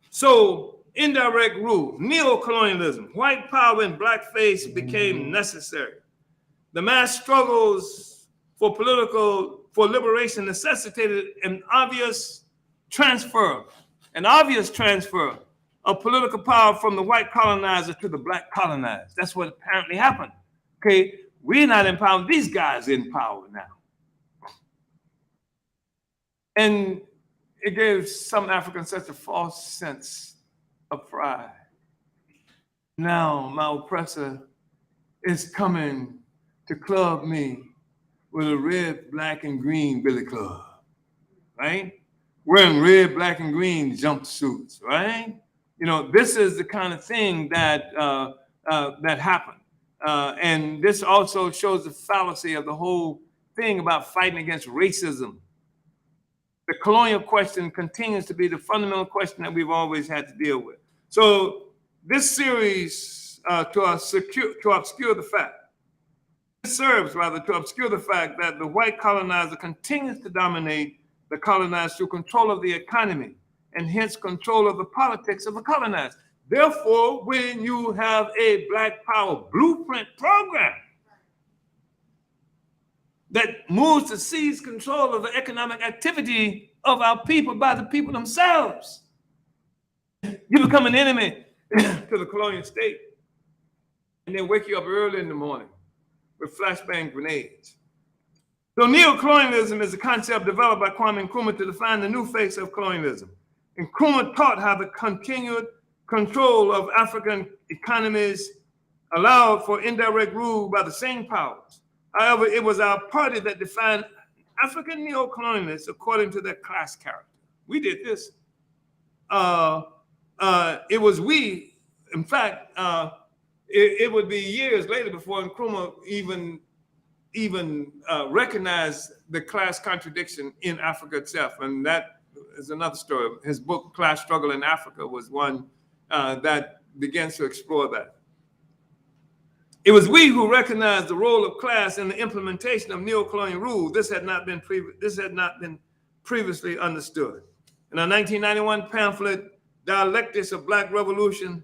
So indirect rule, neo-colonialism, white power and blackface became necessary. The mass struggles for liberation necessitated an obvious transfer of political power from the white colonizer to the black colonized. That's what apparently happened. Okay, we're not in power, these guys are in power now. And it gave some Africans such a false sense of pride. Now my oppressor is coming to club me with a red, black, and green billy club, right? Wearing red, black, and green jumpsuits, right? You know, this is the kind of thing that that happened. And this also shows the fallacy of the whole thing about fighting against racism. The colonial question continues to be the fundamental question that we've always had to deal with. So this series to obscure the fact, serves rather to obscure the fact that the white colonizer continues to dominate the colonized through control of the economy and hence control of the politics of the colonized. Therefore, when you have a Black Power blueprint program that moves to seize control of the economic activity of our people by the people themselves, you become an enemy to the colonial state. And they wake you up early in the morning with flashbang grenades. So neocolonialism is a concept developed by Kwame Nkrumah to define the new face of colonialism. And Nkrumah taught how the continued control of African economies allowed for indirect rule by the same powers. However, it was our party that defined African neocolonialists according to their class character. We did this. It was we, in fact, it would be years later before Nkrumah even recognized the class contradiction in Africa itself. And that is another story. His book, Class Struggle in Africa, was one that begins to explore that. It was we who recognized the role of class in the implementation of neocolonial rule. This had not been previously understood. In our 1991 pamphlet, Dialectics of Black Revolution,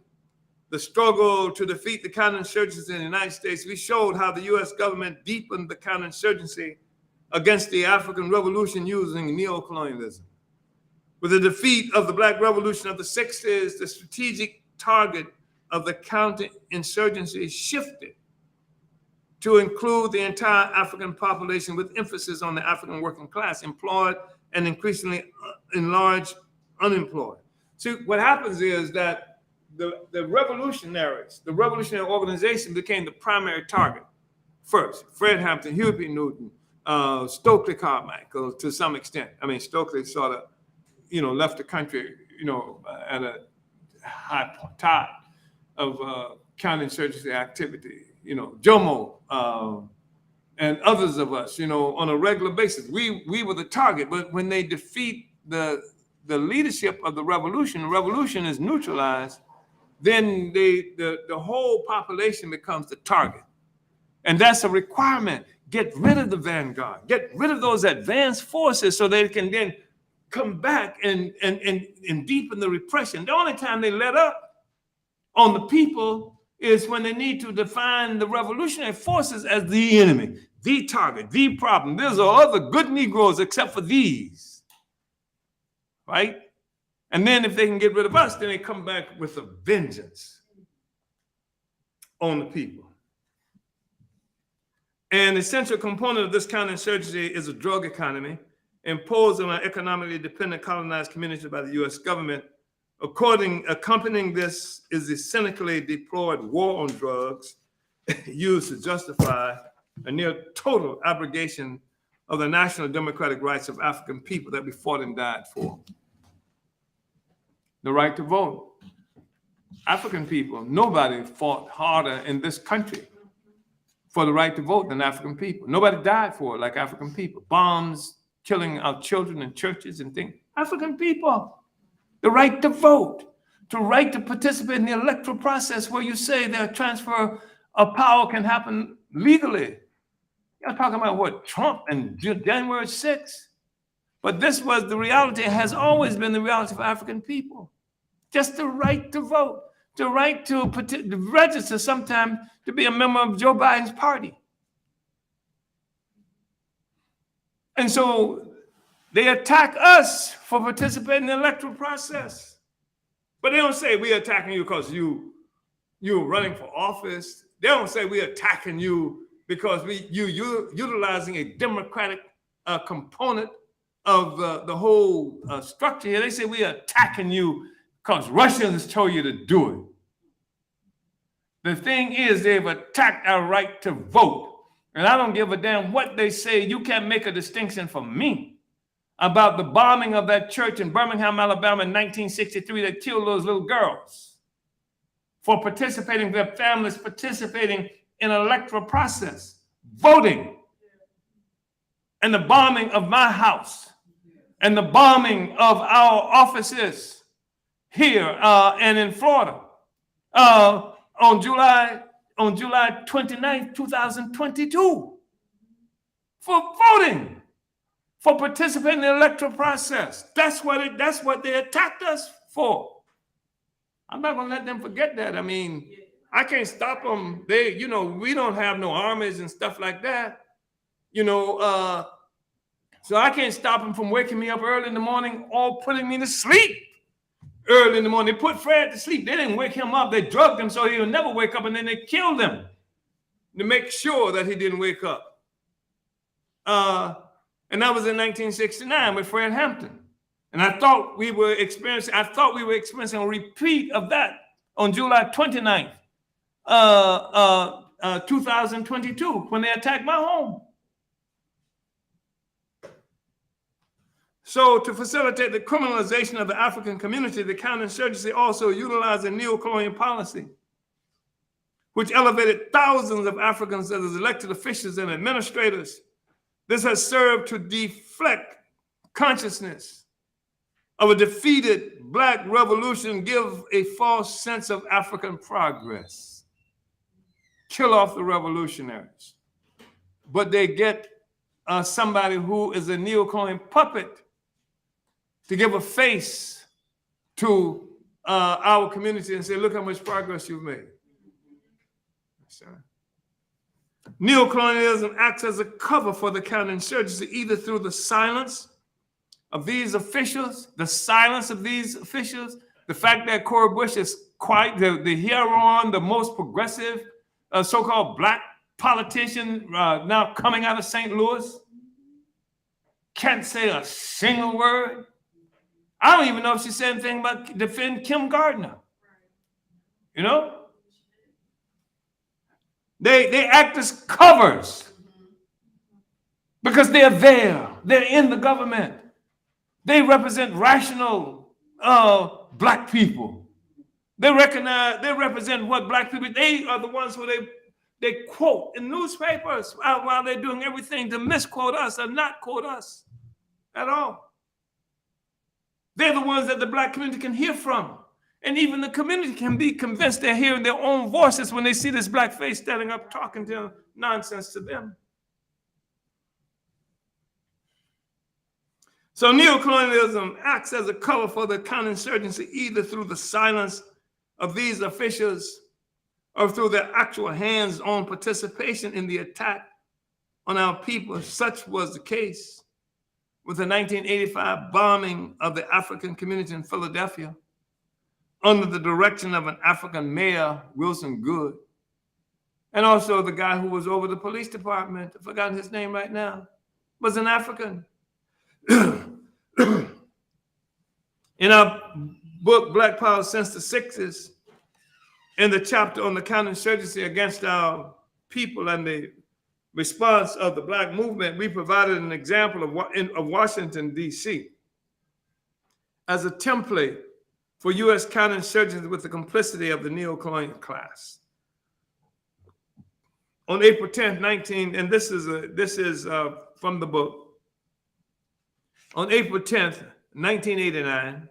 the struggle to defeat the counterinsurgency in the United States, we showed how the US government deepened the counterinsurgency against the African Revolution using neocolonialism. With the defeat of the Black Revolution of the 60s, the strategic target of the counterinsurgency shifted to include the entire African population with emphasis on the African working class, employed and increasingly enlarged unemployed. See, what happens is that the revolutionaries, the revolutionary organization became the primary target first. Fred Hampton, Huey P. Newton, Stokely Carmichael to some extent. I mean, Stokely sort of, left the country, at a high tide of counterinsurgency activity. Jomo and others of us, on a regular basis. We were the target, but when they defeat the the leadership of the revolution is neutralized, then the whole population becomes the target. And that's a requirement. Get rid of the Vanguard. Get rid of those advanced forces so they can then come back and deepen the repression. The only time they let up on the people is when they need to define the revolutionary forces as the enemy, the target, the problem. There's other good Negroes except for these, right? And then if they can get rid of us, then they come back with a vengeance on the people. An essential component of this counterinsurgency is a drug economy imposed on an economically dependent colonized community by the U.S. government. Accompanying this is the cynically deployed war on drugs used to justify a near total abrogation of the national democratic rights of African people that we fought and died for. The right to vote. African people, nobody fought harder in this country for the right to vote than African people. Nobody died for it like African people. Bombs killing our children in churches and things. African people. The right to vote, the right to participate in the electoral process where you say their transfer of power can happen legally. You're talking about what, Trump and January 6th? But this was the reality, it has always been the reality for African people. Just the right to vote, the right to register sometime to be a member of Joe Biden's party. And so they attack us for participating in the electoral process. But they don't say we're attacking you because you're running for office. They don't say we're attacking you because you're utilizing a democratic component of the whole structure here. They say we're attacking you because Russians told you to do it. The thing is, they've attacked our right to vote. And I don't give a damn what they say. You can't make a distinction for me about the bombing of that church in Birmingham, Alabama in 1963 that killed those little girls for participating, their families participating in an electoral process, voting, and the bombing of my house, and the bombing of our offices here and in Florida on July 29th, 2022 for voting, for participating in the electoral process. That's what they attacked us for. I'm not gonna let them forget that. I mean, I can't stop them. We don't have no armies and stuff like that. So I can't stop them from waking me up early in the morning or putting me to sleep early in the morning. They put Fred to sleep. They didn't wake him up. They drugged him so he would never wake up, and then they killed him to make sure that he didn't wake up. And that was in 1969 with Fred Hampton. And I thought we were experiencing a repeat of that on July 29th, 2022, when they attacked my home. So to facilitate the criminalization of the African community, the counterinsurgency also utilized a neo-colonial policy, which elevated thousands of Africans as elected officials and administrators. This has served to deflect consciousness of a defeated Black revolution, give a false sense of African progress, kill off the revolutionaries. But they get somebody who is a neo-colonial puppet to give a face to our community and say, look how much progress you've made. Neocolonialism acts as a cover for the counterinsurgency, either through the silence of these officials, the fact that Cora Bush is quite the hero, the most progressive so-called Black politician now coming out of St. Louis, can't say a single word. I don't even know if she said anything about defend Kim Gardner. They act as covers because they're there. They're in the government. They represent rational Black people. They represent what Black people, they are the ones who they quote in newspapers while they're doing everything to misquote us or not quote us at all. They they're the ones that the Black community can hear from. And even the community can be convinced they're hearing their own voices when they see this Black face standing up talking to nonsense to them. So neocolonialism acts as a cover for the counterinsurgency, either through the silence of these officials or through their actual hands-on participation in the attack on our people. Such was the case with the 1985 bombing of the African community in Philadelphia under the direction of an African mayor, Wilson Good, and also the guy who was over the police department, I've forgotten his name right now, was an African. In our book, Black Power Since the 60s, in the chapter on the counterinsurgency against our people and the response of the Black movement, we provided an example of Washington, D.C. as a template for U.S. counterinsurgency with the complicity of the neocolonial class. On April 10th, and this is from the book. On April 10th, 1989,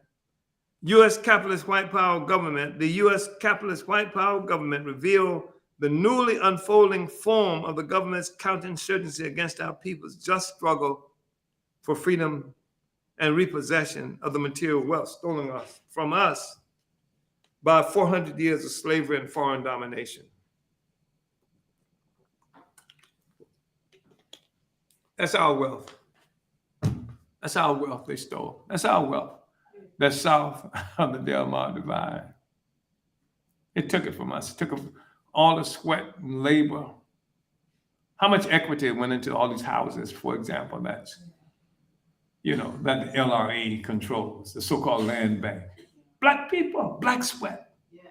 U.S. capitalist white power government, the U.S. capitalist white power government revealed the newly unfolding form of the government's counterinsurgency against our people's just struggle for freedom and repossession of the material wealth stolen from us by 400 years of slavery and foreign domination. That's our wealth. That's our wealth they stole. That's our wealth. That's south of the Delmar Divide. It took it from us. It took all the sweat and labor. How much equity went into all these houses, for example, that the LRA controls, the so-called land bank. Black people, Black sweat. Yeah.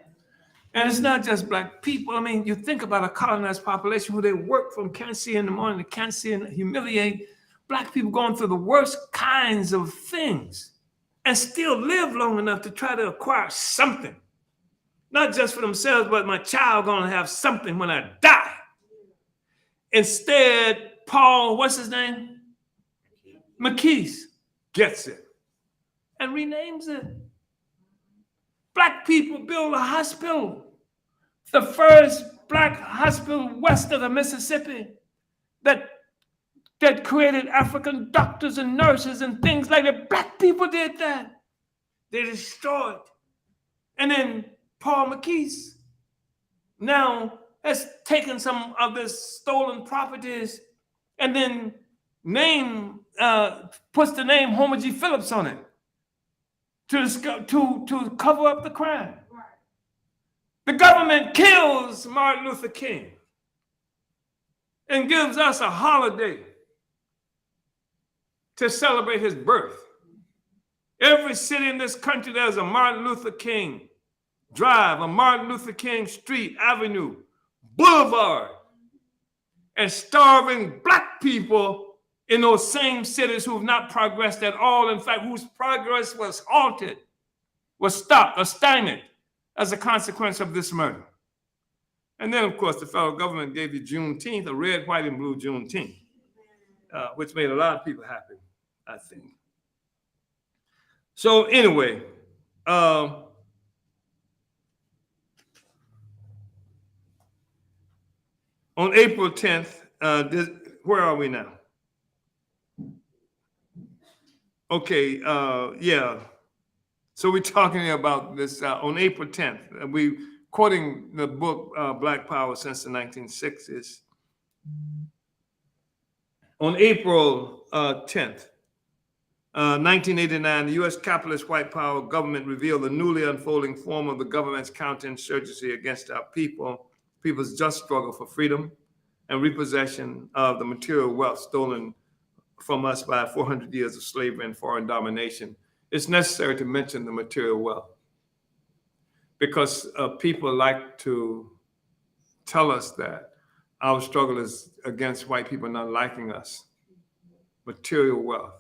And it's not just Black people. I mean, you think about a colonized population who they work from, can't see in the morning, they can't see and humiliate. Black people going through the worst kinds of things and still live long enough to try to acquire something. Not just for themselves, but my child gonna have something when I die. Instead, Paul, what's his name? McKees gets it and renames it. Black people build a hospital, the first Black hospital west of the Mississippi that created African doctors and nurses and things like that. Black people did that. They destroyed. And then Paul McKees now has taken some of this stolen properties and then puts the name Homer G. Phillips on it to cover up the crime. The government kills Martin Luther King and gives us a holiday to celebrate his birth. Every city in this country, there's a Martin Luther King Drive, a Martin Luther King Street, Avenue, Boulevard, and starving Black people in those same cities who have not progressed at all, in fact, whose progress was halted, was stopped or stymied as a consequence of this murder. And then, of course, the federal government gave you Juneteenth, a red, white, and blue Juneteenth, which made a lot of people happy, I think. So anyway, on April 10th, where are we now? Okay, yeah. So we're talking about this on April 10th. We quoting the book Black Power Since the 1960s. On April 10th, 1989, the U.S. capitalist white power government revealed the newly unfolding form of the government's counterinsurgency against our people's just struggle for freedom and repossession of the material wealth stolen from us by 400 years of slavery and foreign domination. It's necessary to mention the material wealth because people like to tell us that our struggle is against white people not liking us. Material wealth,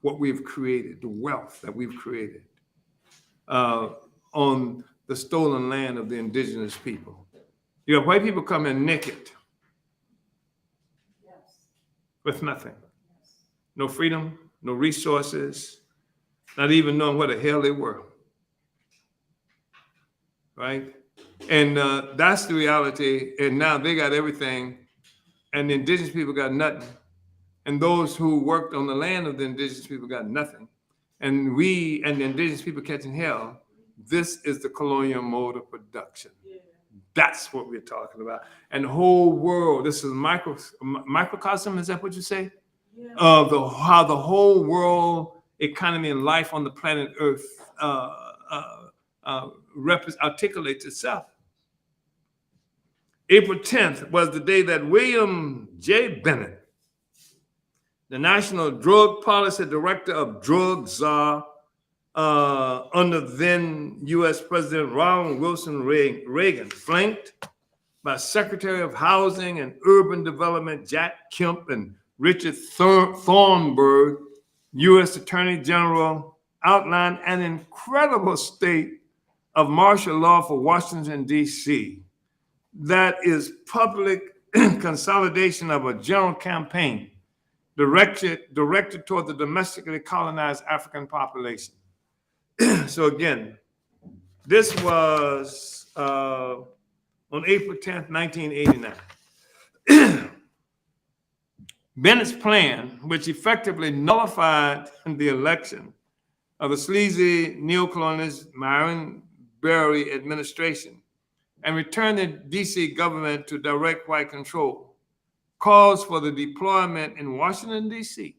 what we've created, the wealth that we've created on the stolen land of the indigenous people. You have white people come in naked with nothing. No freedom, no resources, not even knowing where the hell they were. Right? And that's the reality. And now they got everything, and the indigenous people got nothing. And those who worked on the land of the indigenous people got nothing. And we and the indigenous people catching hell. This is the colonial mode of production. Yeah. That's what we're talking about. And the whole world, this is microcosm, is that what you say? Yeah. Of how the whole world economy and life on the planet Earth articulates itself. April 10th was the day that William J. Bennett, the National Drug Policy Director of Drug Czar under then U.S. President Ronald Wilson Reagan, flanked by Secretary of Housing and Urban Development Jack Kemp and Richard Thornburgh, U.S. Attorney General, outlined an incredible state of martial law for Washington, D.C. that is public consolidation of a general campaign directed toward the domestically colonized African population. So again, this was on April 10th, 1989. Bennett's plan, which effectively nullified the election of the sleazy neocolonialist Marion Barry administration and returned the DC government to direct white control, calls for the deployment in Washington, D.C.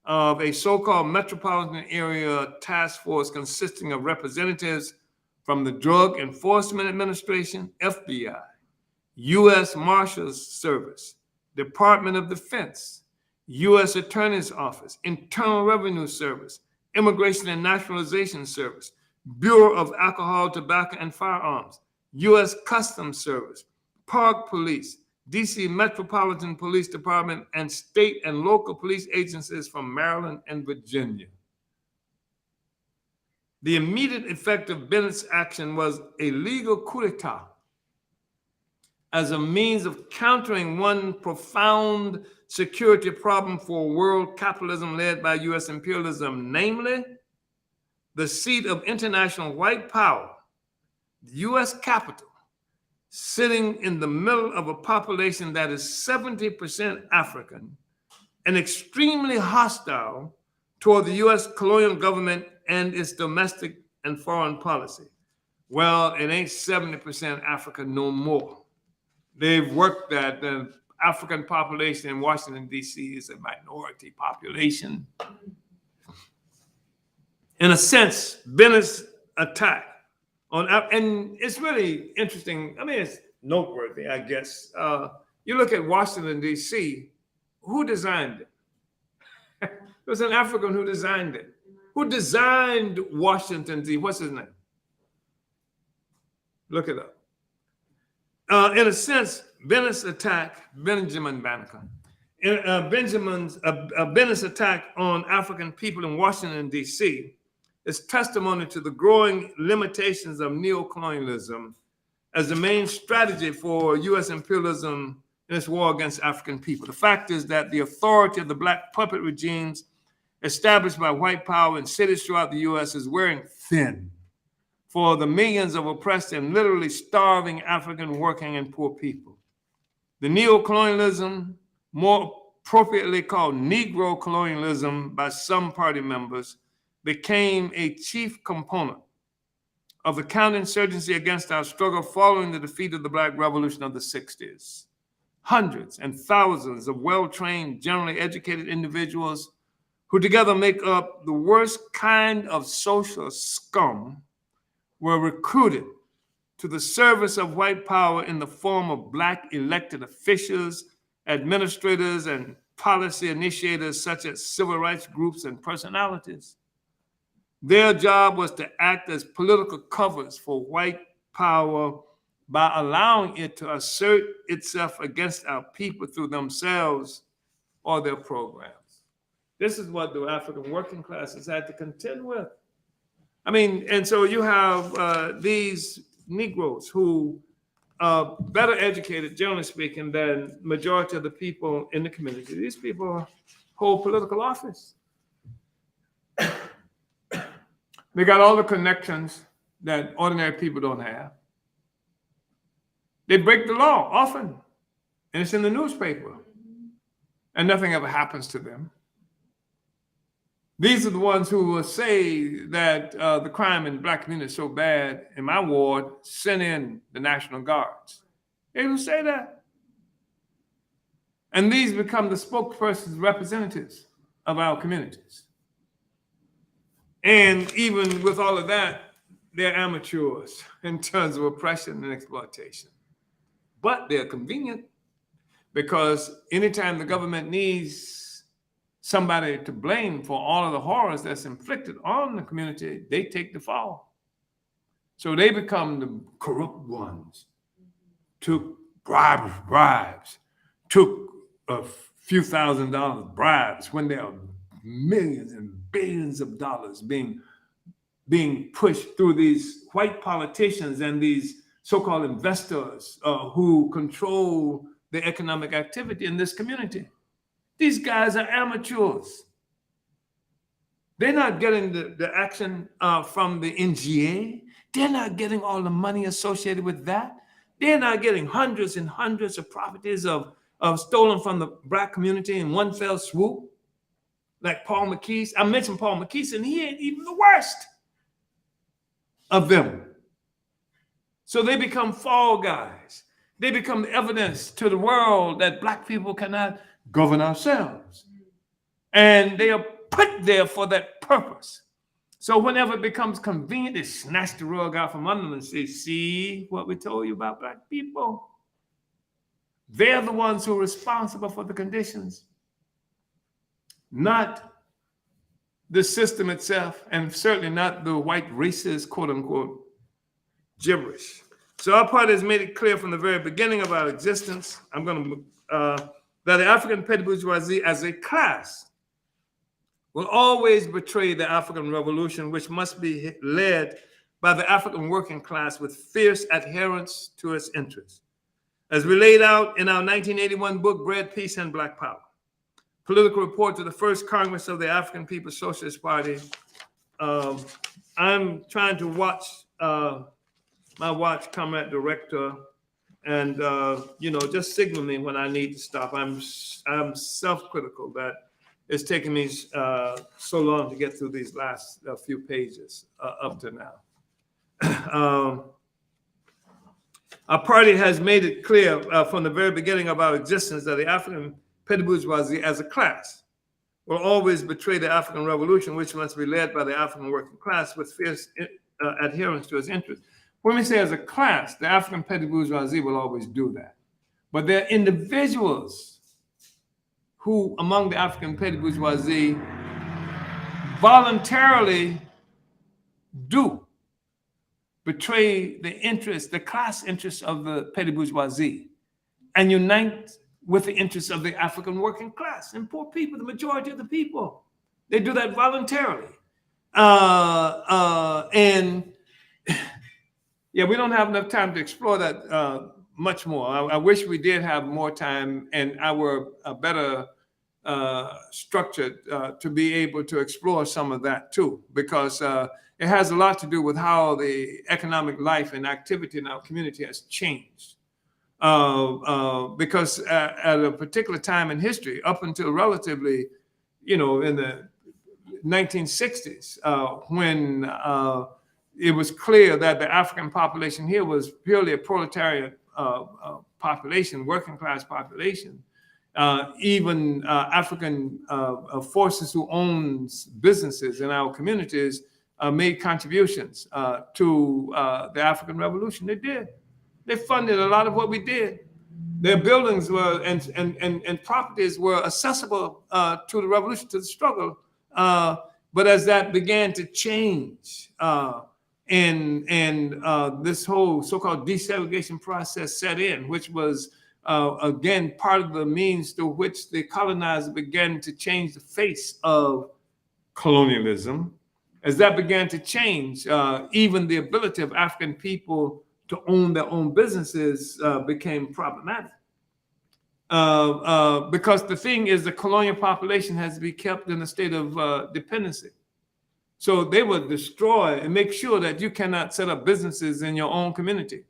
of a so-called Metropolitan Area Task Force consisting of representatives from the Drug Enforcement Administration, FBI, U.S. Marshals Service, Department of Defense, U.S. Attorney's Office, Internal Revenue Service, Immigration and Naturalization Service, Bureau of Alcohol, Tobacco, and Firearms, U.S. Customs Service, Park Police, D.C. Metropolitan Police Department, and state and local police agencies from Maryland and Virginia. The immediate effect of Bennett's action was a legal coup d'etat as a means of countering one profound security problem for world capitalism led by U.S. imperialism, namely the seat of international white power, the U.S. Capitol, sitting in the middle of a population that is 70% African and extremely hostile toward the U.S. colonial government and its domestic and foreign policy. Well, it ain't 70% African no more. They've worked that the African population in Washington, D.C. is a minority population. In a sense, Bennett's attack on, and it's really interesting. I mean, it's noteworthy, I guess. You look at Washington, D.C., who designed it? It was an African who designed it. Who designed Washington, D.C.? What's his name? Look it up. In a sense, Bennett's attack, Benjamin Banneker, Bennett's attack on African people in Washington, D.C., is testimony to the growing limitations of neocolonialism as the main strategy for U.S. imperialism in its war against African people. The fact is that the authority of the black puppet regimes established by white power in cities throughout the U.S. is wearing thin for the millions of oppressed and literally starving African working and poor people. The neocolonialism, more appropriately called Negro colonialism by some party members, became a chief component of the counterinsurgency against our struggle following the defeat of the Black Revolution of the 60s. Hundreds and thousands of well-trained, generally educated individuals who together make up the worst kind of social scum were recruited to the service of white power in the form of black elected officials, administrators, and policy initiators such as civil rights groups and personalities. Their job was to act as political covers for white power by allowing it to assert itself against our people through themselves or their programs. This is what the African working classes had to contend with. I mean, and so you have these Negroes who are better educated, generally speaking, than majority of the people in the community. These people hold political office. They got all the connections that ordinary people don't have. They break the law often, and it's in the newspaper, and nothing ever happens to them. These are the ones who will say that the crime in the Black community is so bad in my ward, send in the National Guards. They will say that. And these become the spokespersons, representatives of our communities. And even with all of that, they're amateurs in terms of oppression and exploitation. But they're convenient because anytime the government needs somebody to blame for all of the horrors that's inflicted on the community, they take the fall. So they become the corrupt ones, took bribes, took a few $1,000s bribes when there are millions and billions of dollars being pushed through these white politicians and these so-called investors who control the economic activity in this community. These guys are amateurs. They're not getting the action from the NGA. They're not getting all the money associated with that. They're not getting hundreds and hundreds of properties of stolen from the Black community in one fell swoop. Like Paul McKees. I mentioned Paul McKees, and he ain't even the worst of them. So they become fall guys. They become the evidence to the world that Black people cannot govern ourselves. And they are put there for that purpose. So whenever it becomes convenient, they snatch the rug out from under them and say, see what we told you about Black people? They're the ones who are responsible for the conditions, not the system itself, and certainly not the white racist, quote unquote, gibberish. So our party has made it clear from the very beginning of our existence, that the African petty bourgeoisie as a class will always betray the African Revolution, which must be led by the African working class with fierce adherence to its interests. As we laid out in our 1981 book, Bread, Peace, and Black Power, political report to the first Congress of the African People's Socialist Party. I'm trying to watch my watch, comrade director, and just signal me when I need to stop. I'm self-critical that it's taken me so long to get through these last few pages up to now. Our party has made it clear from the very beginning of our existence that the African petty bourgeoisie as a class will always betray the African Revolution, which must be led by the African working class with fierce adherence to its interests. When we say as a class, the African petty bourgeoisie will always do that. But there are individuals who, among the African petty bourgeoisie, voluntarily do betray the interests, the class interests of the petty bourgeoisie, and unite with the interests of the African working class and poor people, the majority of the people. They do that voluntarily. And yeah, we don't have enough time to explore that much more. I wish we did have more time and our better structured to be able to explore some of that too, because it has a lot to do with how the economic life and activity in our community has changed. Because at a particular time in history, up until relatively, in the 1960s, when it was clear that the African population here was purely a proletariat population, working class population, even African forces who owned businesses in our communities made contributions to the African Revolution. They did. They funded a lot of what we did. Their buildings were and properties were accessible to the revolution, to the struggle. But as that began to change, and this whole so-called desegregation process set in, which was again part of the means through which the colonizer began to change the face of colonialism. As that began to change, even the ability of African people to own their own businesses became problematic. Because the thing is, the colonial population has to be kept in a state of dependency. So they would destroy and make sure that you cannot set up businesses in your own community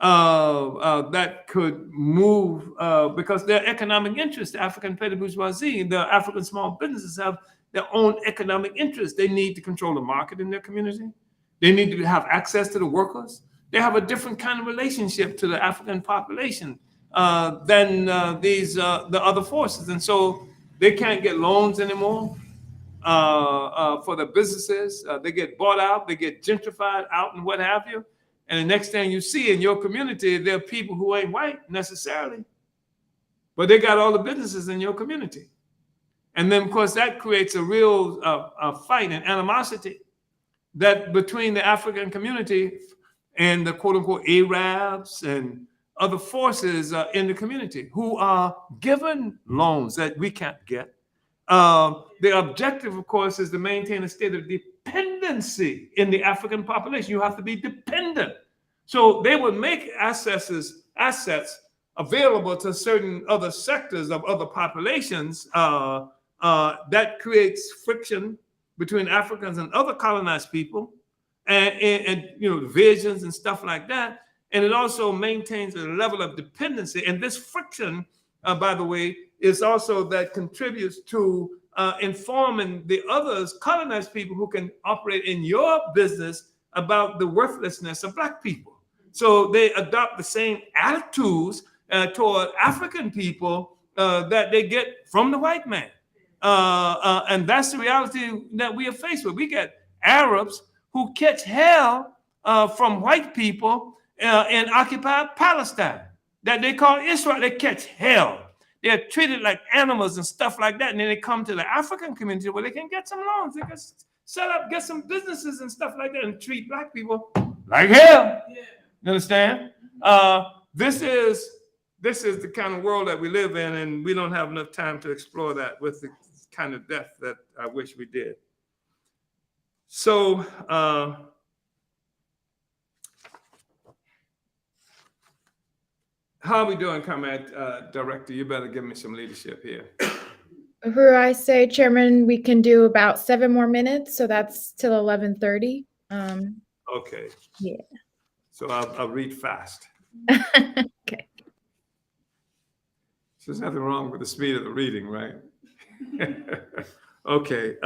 that could move because their economic interests, the African petty bourgeoisie, the African small businesses have their own economic interests. They need to control the market in their community. They need to have access to the workers. They have a different kind of relationship to the African population than the other forces. And so they can't get loans anymore for the businesses. They get bought out, they get gentrified out and what have you. And the next thing you see in your community, there are people who ain't white necessarily, but they got all the businesses in your community. And then, of course, that creates a real fight and animosity that between the African community and the quote unquote Arabs and other forces in the community who are given loans that we can't get. The objective, of course, is to maintain a state of dependency in the African population. You have to be dependent. So they would make assets available to certain other sectors of other populations. That creates friction between Africans and other colonized people, and divisions and stuff like that. And it also maintains a level of dependency. And this friction, by the way, is also that contributes to informing the others, colonized people who can operate in your business about the worthlessness of Black people. So they adopt the same attitudes toward African people that they get from the white man. And that's the reality that we are faced with. We get Arabs who catch hell from white people in occupied Palestine that they call Israel. They catch hell. They're treated like animals and stuff like that. And then they come to the African community where they can get some loans. They can set up, get some businesses and stuff like that and treat Black people like hell. Yeah. You understand? This is the kind of world that we live in, and we don't have enough time to explore that with the kind of depth that I wish we did. So, how are we doing, Comrade Director? You better give me some leadership here. I say, Chairman, we can do about 7 more minutes, so that's till 11:30. Okay. Yeah. So I'll read fast. Okay. So there's nothing wrong with the speed of the reading, right? Okay.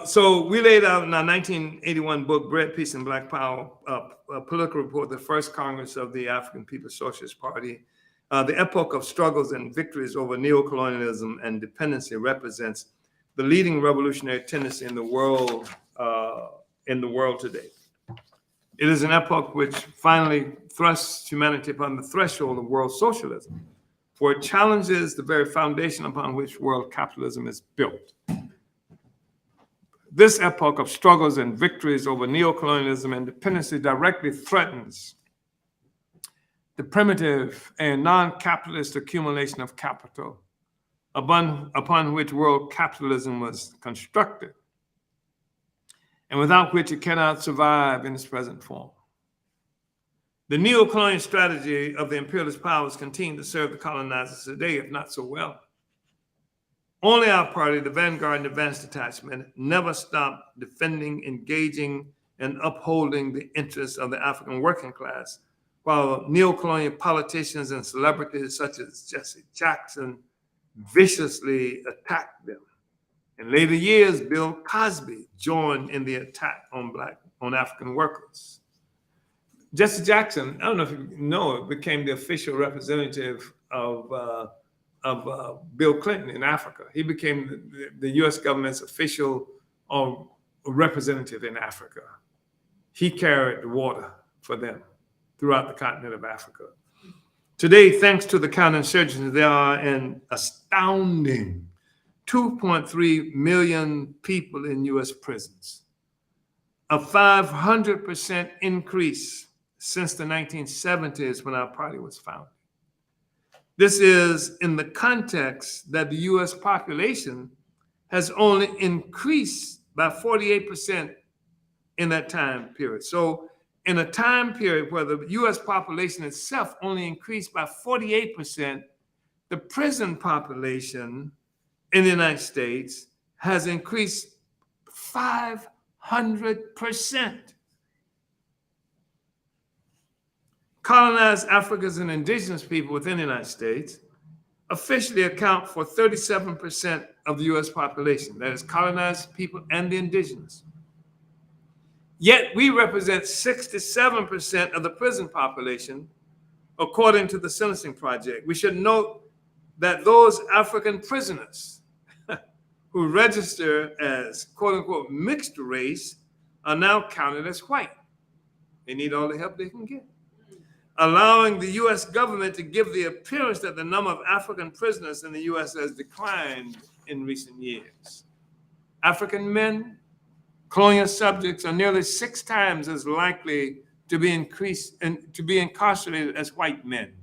So we laid out in our 1981 book, Bread, Peace, and Black Power, a political report, the first Congress of the African People's Socialist Party. The epoch of struggles and victories over neocolonialism and dependency represents the leading revolutionary tendency in the world today. It is an epoch which finally thrusts humanity upon the threshold of world socialism, for it challenges the very foundation upon which world capitalism is built. This epoch of struggles and victories over neocolonialism and dependency directly threatens the primitive and non-capitalist accumulation of capital upon which world capitalism was constructed, and without which it cannot survive in its present form. The neo-colonial strategy of the imperialist powers continue to serve the colonizers today, if not so well. Only our party, the Vanguard and Advanced Detachment, never stopped defending, engaging, and upholding the interests of the African working class, while neo-colonial politicians and celebrities such as Jesse Jackson viciously attacked them. In later years, Bill Cosby joined in the attack on African workers. Jesse Jackson, I don't know if you know, became the official representative of Bill Clinton in Africa. He became the U.S. government's official representative in Africa. He carried the water for them throughout the continent of Africa. Today, thanks to the counterinsurgency, there are an astounding 2.3 million people in U.S. prisons, a 500% increase since the 1970s when our party was founded. This is in the context that the U.S. population has only increased by 48% in that time period. So in a time period where the U.S. population itself only increased by 48%, the prison population in the United States has increased 500%. Colonized Africans and indigenous people within the United States officially account for 37% of the US population. That is colonized people and the indigenous. Yet we represent 67% of the prison population, according to the Sentencing Project. We should note that those African prisoners who register as quote unquote mixed race are now counted as white. They need all the help they can get, allowing the US government to give the appearance that the number of African prisoners in the US has declined in recent years. African men, colonial subjects, are nearly 6 times as likely to be incarcerated as white men.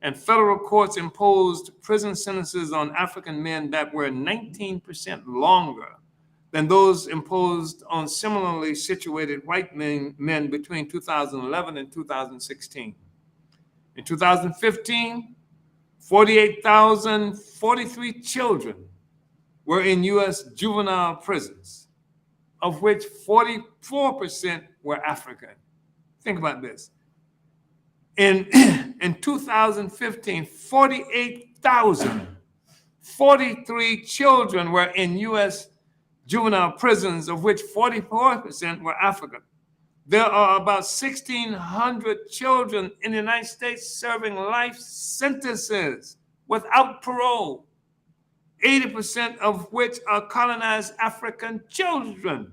And federal courts imposed prison sentences on African men that were 19% longer than those imposed on similarly situated white men between 2011 and 2016. In 2015, 48,043 children were in US juvenile prisons, of which 44% were African. Think about this. In 2015, 48,043 children were in US juvenile prisons, of which 44% were African. There are about 1,600 children in the United States serving life sentences without parole, 80% of which are colonized African children.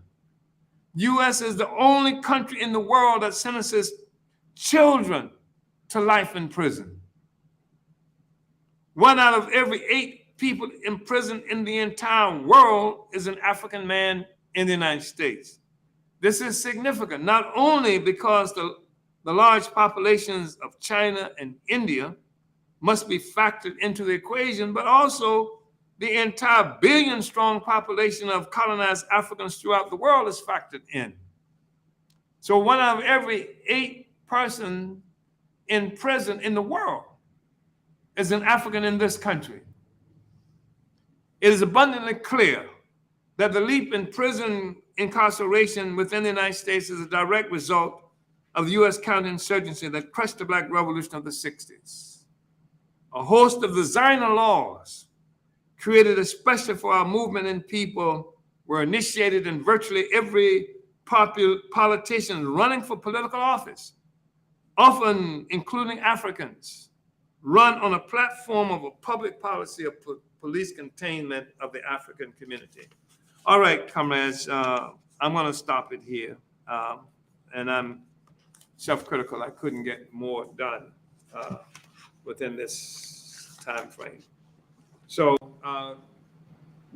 US is the only country in the world that sentences children to life in prison. 1 out of every 8 people in prison in the entire world is an African man in the United States. This is significant, not only because the large populations of China and India must be factored into the equation, but also the entire billion-strong population of colonized Africans throughout the world is factored in. So 1 out of every 8 person in prison in the world is an African in this country. It is abundantly clear that the leap in prison incarceration within the United States is a direct result of the US counterinsurgency that crushed the Black Revolution of the 60s. A host of designer laws created especially for our movement and people were initiated in virtually every politician running for political office, often including Africans, run on a platform of a public policy of police containment of the African community. All right, comrades, I'm going to stop it here. And I'm self-critical. I couldn't get more done within this time frame. So,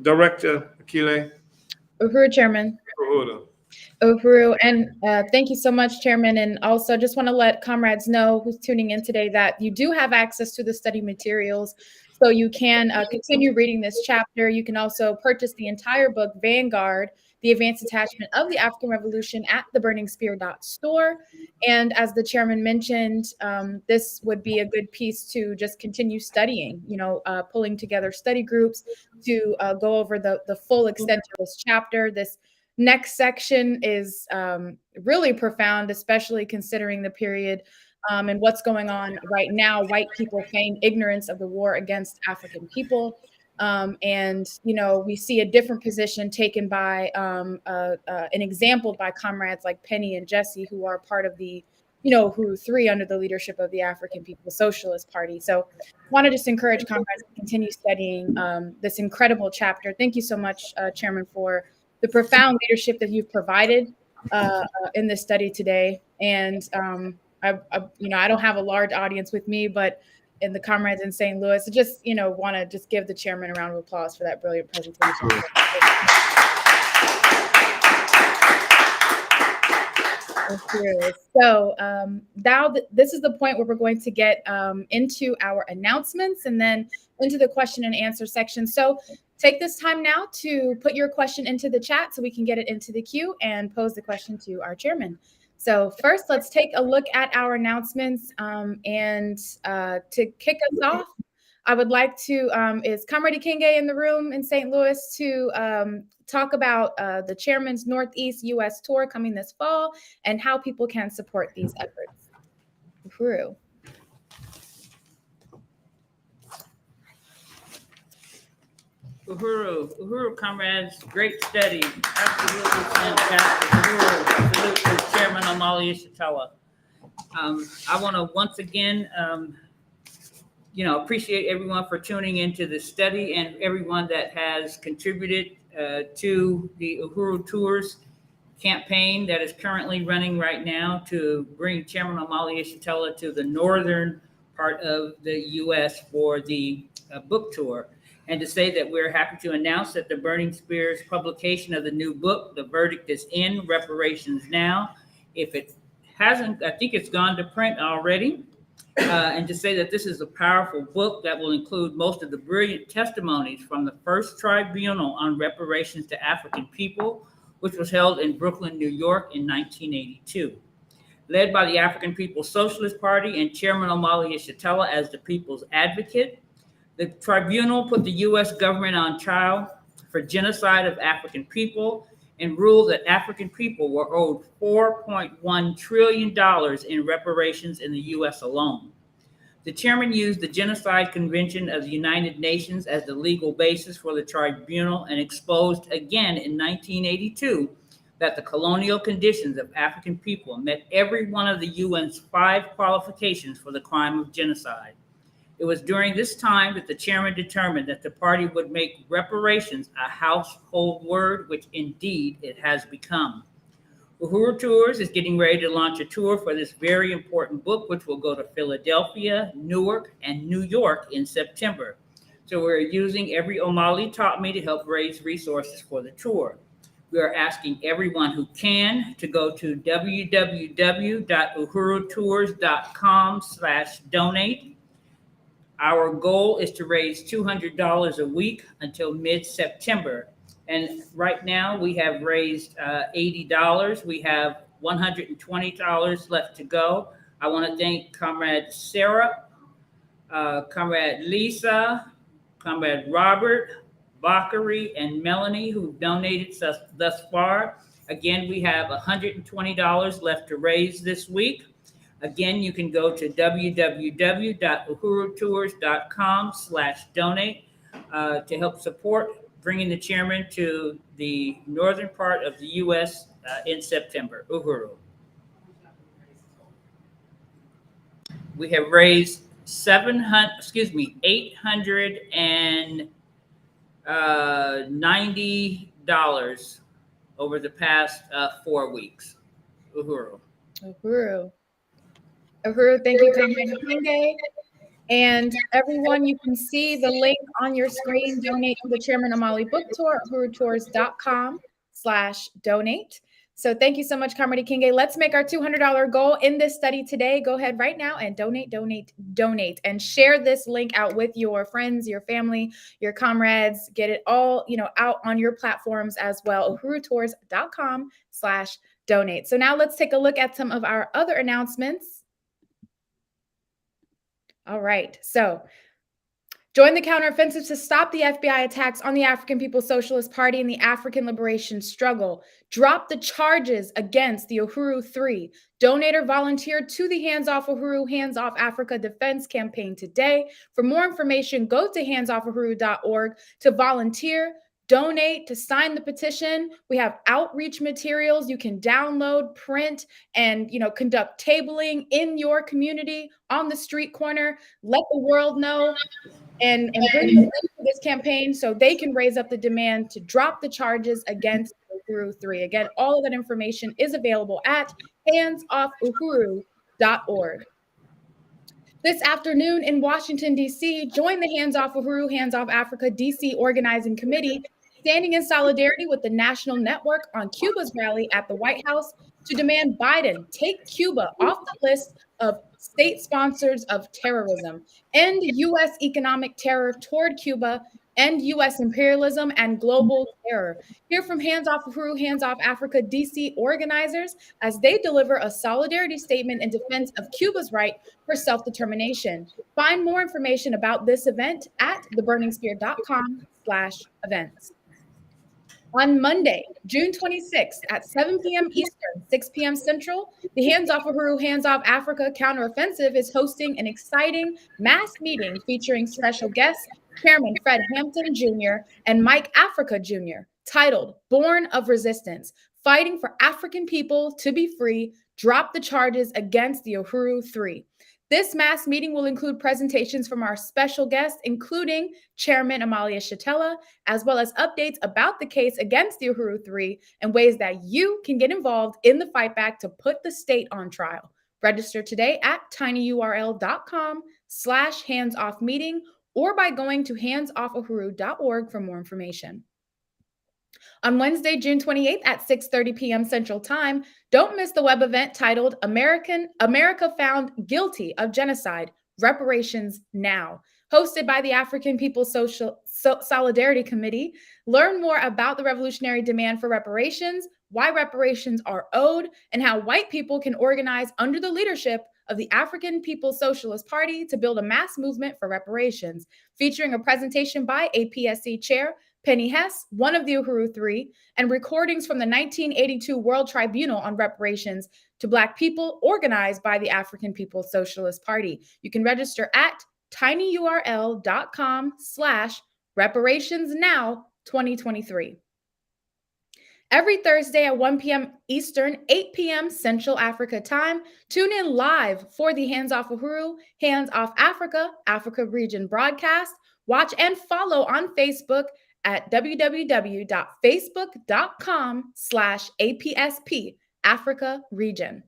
Director Akile. Uhuru, Chairman. Uhuru, and thank you so much, Chairman. And also just want to let comrades know who's tuning in today that you do have access to the study materials. So you can continue reading this chapter. You can also purchase the entire book, Vanguard, the Advanced Detachment of the African Revolution, at theburningspear.store. And as the chairman mentioned, this would be a good piece to just continue studying, pulling together study groups to go over the full extent of this chapter. This next section is really profound, especially considering the period and what's going on right now. White people feign ignorance of the war against African people. And we see a different position taken by an example by comrades like Penny and Jesse, who are part of the, who 3 under the leadership of the African People's Socialist Party. So I want to just encourage comrades to continue studying this incredible chapter. Thank you so much, Chairman, for the profound leadership that you've provided in this study today. And I don't have a large audience with me, but in the comrades in St. Louis, I just, want to just give the chairman a round of applause for that brilliant presentation. So now this is the point where we're going to get into our announcements and then into the question and answer section. So take this time now to put your question into the chat so we can get it into the queue and pose the question to our chairman. So first, let's take a look at our announcements. And to kick us off, I would like to, is Comrade Kinge in the room in St. Louis to talk about the chairman's Northeast U.S. tour coming this fall and how people can support these efforts. Uhuru. Uhuru, comrades, great study, absolutely fantastic. Uhuru, salute to Chairman Omali Yeshitela. I want to once again, appreciate everyone for tuning into this study and everyone that has contributed to the Uhuru Tours campaign that is currently running right now to bring Chairman Omali Yeshitela to the northern part of the U.S. for the book tour. And to say that we're happy to announce that the Burning Spears publication of the new book, The Verdict is In, Reparations Now. If it hasn't, I think it's gone to print already. And to say that this is a powerful book that will include most of the brilliant testimonies from the first tribunal on reparations to African people, which was held in Brooklyn, New York in 1982. Led by the African People's Socialist Party and Chairman Omali Yeshitela as the people's advocate, the tribunal put the U.S. government on trial for genocide of African people and ruled that African people were owed $4.1 trillion in reparations in the U.S. alone. The chairman used the Genocide Convention of the United Nations as the legal basis for the tribunal and exposed again in 1982 that the colonial conditions of African people met every one of the UN's 5 qualifications for the crime of genocide. It was during this time that the chairman determined that the party would make reparations a household word, which indeed it has become. Uhuru Tours is getting ready to launch a tour for this very important book, which will go to Philadelphia, Newark, and New York in September. So we're using every Omali taught me to help raise resources for the tour. We are asking everyone who can to go to www.uhurutours.com/donate. Our goal is to raise $200 a week until mid-September. And right now we have raised $80. We have $120 left to go. I want to thank Comrade Sarah, Comrade Lisa, Comrade Robert, Bakari, and Melanie who donated thus far. Again, we have $120 left to raise this week. Again, you can go to www.uhurutours.com/donate to help support bringing the chairman to the northern part of the U.S. In September. Uhuru. We have raised $890 over the past 4 weeks. Uhuru. Uhuru. Uhuru, thank you, Comrade Kinge. And everyone, you can see the link on your screen. Donate to the Chairman Omali Book Tour, uhurutours.com/donate. So thank you so much, Comrade Kinge. Let's make our $200 goal in this study today. Go ahead right now and donate, and share this link out with your friends, your family, your comrades. Get it all, out on your platforms as well. uhurutours.com/donate. So now let's take a look at some of our other announcements. All right, so join the counteroffensive to stop the FBI attacks on the African People's Socialist Party and the African liberation struggle. Drop the charges against the Uhuru 3. Donate or volunteer to the Hands Off Uhuru, Hands Off Africa Defense Campaign today. For more information, go to handsoffuhuru.org to volunteer, donate, to sign the petition. We have outreach materials you can download, print, and conduct tabling in your community, on the street corner. Let the world know and bring them into this campaign so they can raise up the demand to drop the charges against Uhuru 3. Again, all of that information is available at handsoffuhuru.org. This afternoon in Washington, D.C., join the Hands Off Uhuru, Hands Off Africa D.C. Organizing Committee, standing in solidarity with the National Network on Cuba's rally at the White House to demand Biden take Cuba off the list of state sponsors of terrorism, end U.S. economic terror toward Cuba, end U.S. imperialism and global terror. Hear from Hands Off Uhuru, Hands Off Africa DC organizers as they deliver a solidarity statement in defense of Cuba's right for self-determination. Find more information about this event at theburningspear.com/events. On Monday, June 26th at 7 p.m. Eastern, 6 p.m. Central, the Hands Off Uhuru, Hands Off Africa Counteroffensive is hosting an exciting mass meeting featuring special guests, Chairman Fred Hampton Jr. and Mike Africa Jr., titled Born of Resistance, Fighting for African People to be Free, Drop the Charges Against the Uhuru 3. This mass meeting will include presentations from our special guests, including Chairman Omali Yeshitela, as well as updates about the case against the Uhuru 3 and ways that you can get involved in the fight back to put the state on trial. Register today at tinyurl.com/handsoffmeeting or by going to handsoffuhuru.org for more information. On Wednesday, June 28th at 6:30 p.m. Central Time, don't miss the web event titled America Found Guilty of Genocide, Reparations Now, hosted by the African People's Solidarity Committee. Learn more about the revolutionary demand for reparations, why reparations are owed, and how white people can organize under the leadership of the African People's Socialist Party to build a mass movement for reparations, featuring a presentation by APSC Chair Penny Hess, one of the Uhuru 3, and recordings from the 1982 World Tribunal on Reparations to Black People organized by the African People's Socialist Party. You can register at tinyurl.com/reparationsnow2023. Every Thursday at 1 p.m. Eastern, 8 p.m. Central Africa time, tune in live for the Hands Off Uhuru, Hands Off Africa, Africa Region broadcast. Watch and follow on Facebook at www.facebook.com/APSP Africa Region.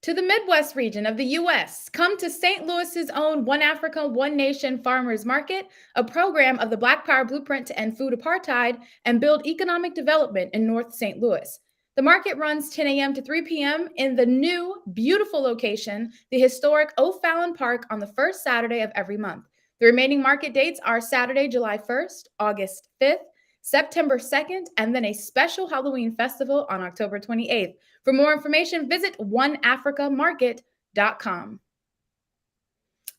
To the Midwest region of the U.S., come to St. Louis's own One Africa, One Nation Farmers Market, a program of the Black Power Blueprint to end food apartheid and build economic development in North St. Louis. The market runs 10 a.m. to 3 p.m. in the new, beautiful location, the historic O'Fallon Park, on the first Saturday of every month. The remaining market dates are Saturday, July 1st, August 5th, September 2nd, and then a special Halloween festival on October 28th. For more information, visit oneafricamarket.com.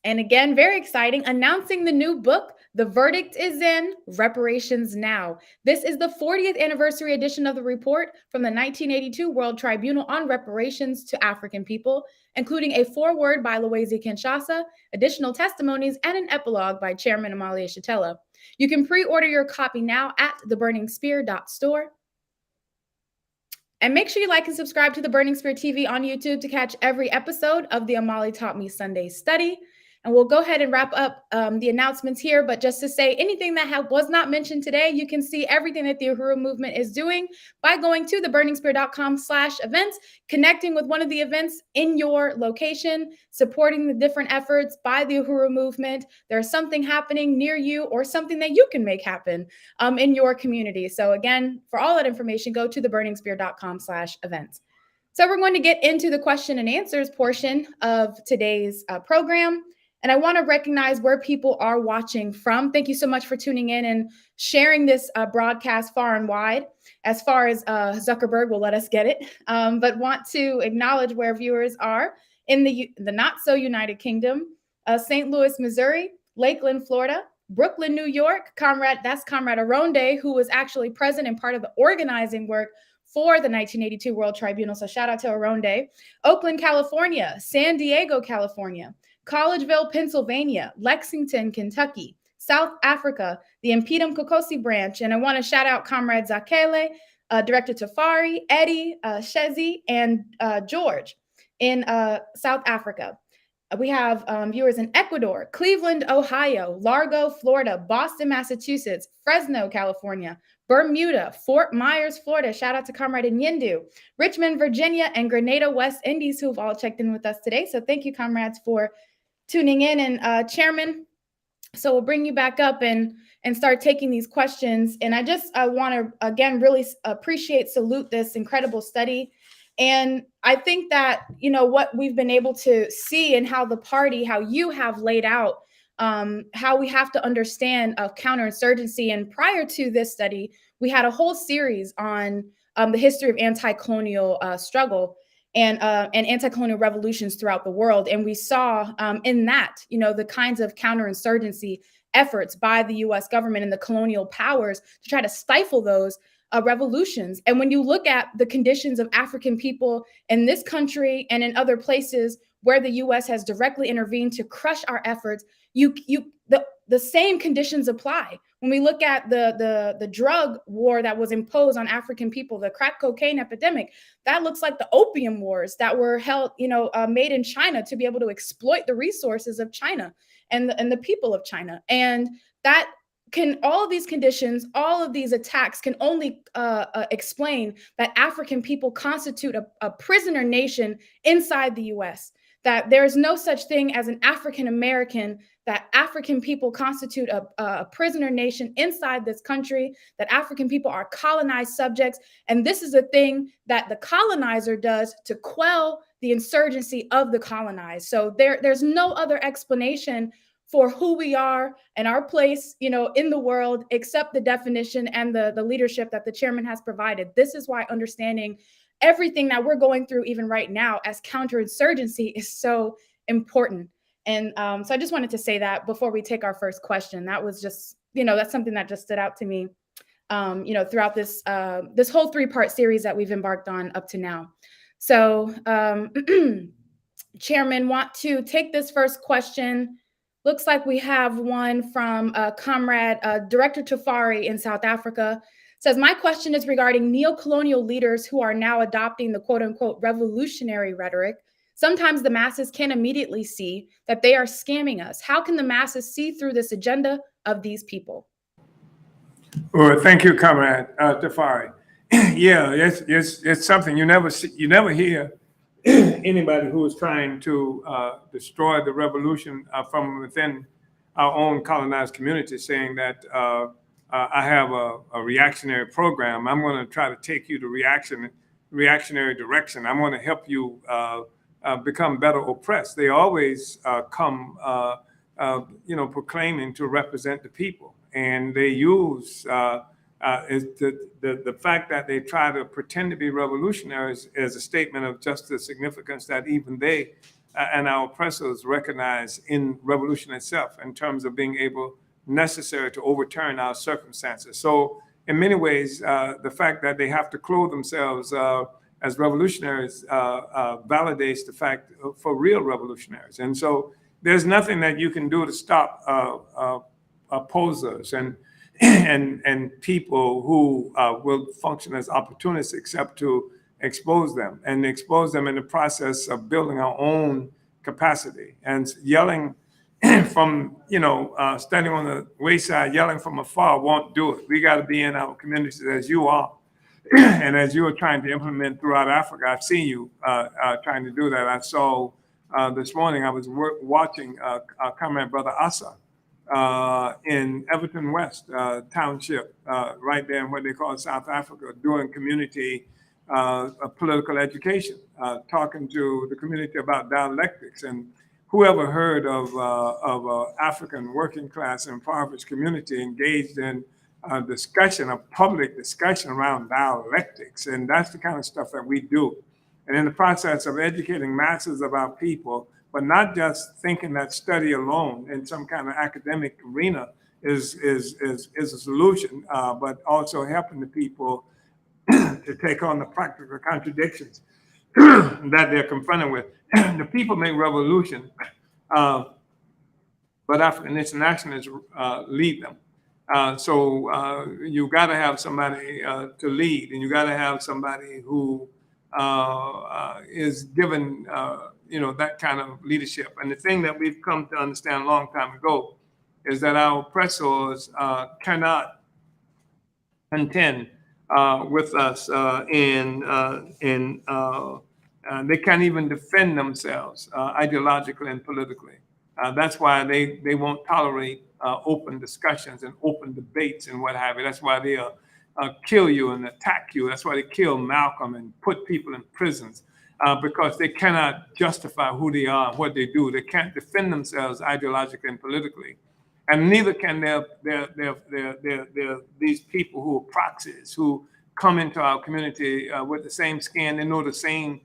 And again, very exciting, announcing the new book, The Verdict is In, Reparations Now. This is the 40th anniversary edition of the report from the 1982 World Tribunal on Reparations to African People, including a foreword by Loezi Kinshasa, additional testimonies, and an epilogue by Chairman Omali Yeshitela. You can pre-order your copy now at theburningspear.store. And make sure you like and subscribe to the Burning Spear TV on YouTube to catch every episode of the Omali Taught Me Sunday Study. And we'll go ahead and wrap up the announcements here. But just to say, anything that was not mentioned today, you can see everything that the Uhuru movement is doing by going to theburningspear.com/events, connecting with one of the events in your location, supporting the different efforts by the Uhuru movement. There's something happening near you or something that you can make happen in your community. So again, for all that information, go to theburningspear.com/events. So we're going to get into the question and answers portion of today's program. And I want to recognize where people are watching from. Thank you so much for tuning in and sharing this broadcast far and wide, as far as Zuckerberg will let us get it. But want to acknowledge where viewers are in the not-so-United Kingdom, St. Louis, Missouri, Lakeland, Florida, Brooklyn, New York. That's Comrade Aronde, who was actually present and part of the organizing work for the 1982 World Tribunal. So shout out to Aronde. Oakland, California, San Diego, California, Collegeville, Pennsylvania, Lexington, Kentucky, South Africa, the Impedum Kokosi branch. And I want to shout out Comrade Zakele, Director Tafari, Eddie, Shezi, and George in South Africa. We have viewers in Ecuador, Cleveland, Ohio, Largo, Florida, Boston, Massachusetts, Fresno, California, Bermuda, Fort Myers, Florida. Shout out to Comrade Nyendu, Richmond, Virginia, and Grenada, West Indies, who've all checked in with us today. So thank you, comrades, for tuning in. And Chairman, so we'll bring you back up and start taking these questions. And I just want to, again, really salute this incredible study. And I think that, what we've been able to see and how the party, how you have laid out how we have to understand counterinsurgency. And prior to this study, we had a whole series on the history of anti-colonial struggle and anti-colonial revolutions throughout the world. And we saw in that, the kinds of counterinsurgency efforts by the US government and the colonial powers to try to stifle those revolutions. And when you look at the conditions of African people in this country and in other places where the US has directly intervened to crush our efforts, the same conditions apply. When we look at the drug war that was imposed on African people, the crack cocaine epidemic, that looks like the opium wars that were held, made in China to be able to exploit the resources of China and the people of China. And that all of these conditions, all of these attacks can only explain that African people constitute a prisoner nation inside the US, that there's no such thing as an African American, that African people constitute a prisoner nation inside this country, that African people are colonized subjects. And this is a thing that the colonizer does to quell the insurgency of the colonized. So there's no other explanation for who we are and our place, in the world, except the definition and the leadership that the chairman has provided. This is why understanding everything that we're going through, even right now, as counterinsurgency is so important. And so I just wanted to say that before we take our first question. That was just, that's something that just stood out to me, throughout this whole 3-part series that we've embarked on up to now. So, Chairman, want to take this first question. Looks like we have one from Comrade Director Tafari in South Africa. Says, my question is regarding neo-colonial leaders who are now adopting the quote unquote revolutionary rhetoric. Sometimes the masses can immediately see that they are scamming us. How can the masses see through this agenda of these people? Well, thank you, Comrade Tafari. Yeah, it's something you never hear anybody who is trying to destroy the revolution from within our own colonized community saying that I have a reactionary program. I'm going to try to take you to reactionary direction. I'm going to help you become better oppressed. They always come, proclaiming to represent the people, and they use the fact that they try to pretend to be revolutionaries as a statement of just the significance that even they and our oppressors recognize in revolution itself in terms of being necessary to overturn our circumstances. So in many ways, the fact that they have to clothe themselves as revolutionaries validates the fact for real revolutionaries. And so there's nothing that you can do to stop opposers and people who will function as opportunists except to expose them in the process of building our own capacity. And yelling from, standing on the wayside, yelling from afar won't do it. We got to be in our communities as you are. And as you are trying to implement throughout Africa, I've seen you trying to do that. I saw this morning, I was watching Comrade Brother Asa in Everton West Township, right there in what they call South Africa, doing community political education, talking to the community about dialectics. And whoever heard of African working class impoverished community engaged in a public discussion around dialectics. And that's the kind of stuff that we do. And in the process of educating masses of our people, but not just thinking that study alone in some kind of academic arena is a solution, but also helping the people to take on the practical contradictions that they're confronted with. The people make revolution, but African internationalists lead them. So you got to have somebody to lead, and you got to have somebody who is given, that kind of leadership. And the thing that we've come to understand a long time ago is that our oppressors cannot contend with us, and they can't even defend themselves ideologically and politically. That's why they won't tolerate open discussions and open debates and what have you. That's why they'll kill you and attack you. That's why they killed Malcolm and put people in prisons. because they cannot justify who they are and what they do. They can't defend themselves ideologically and politically. And neither can these people who are proxies, who come into our community with the same skin. They know the same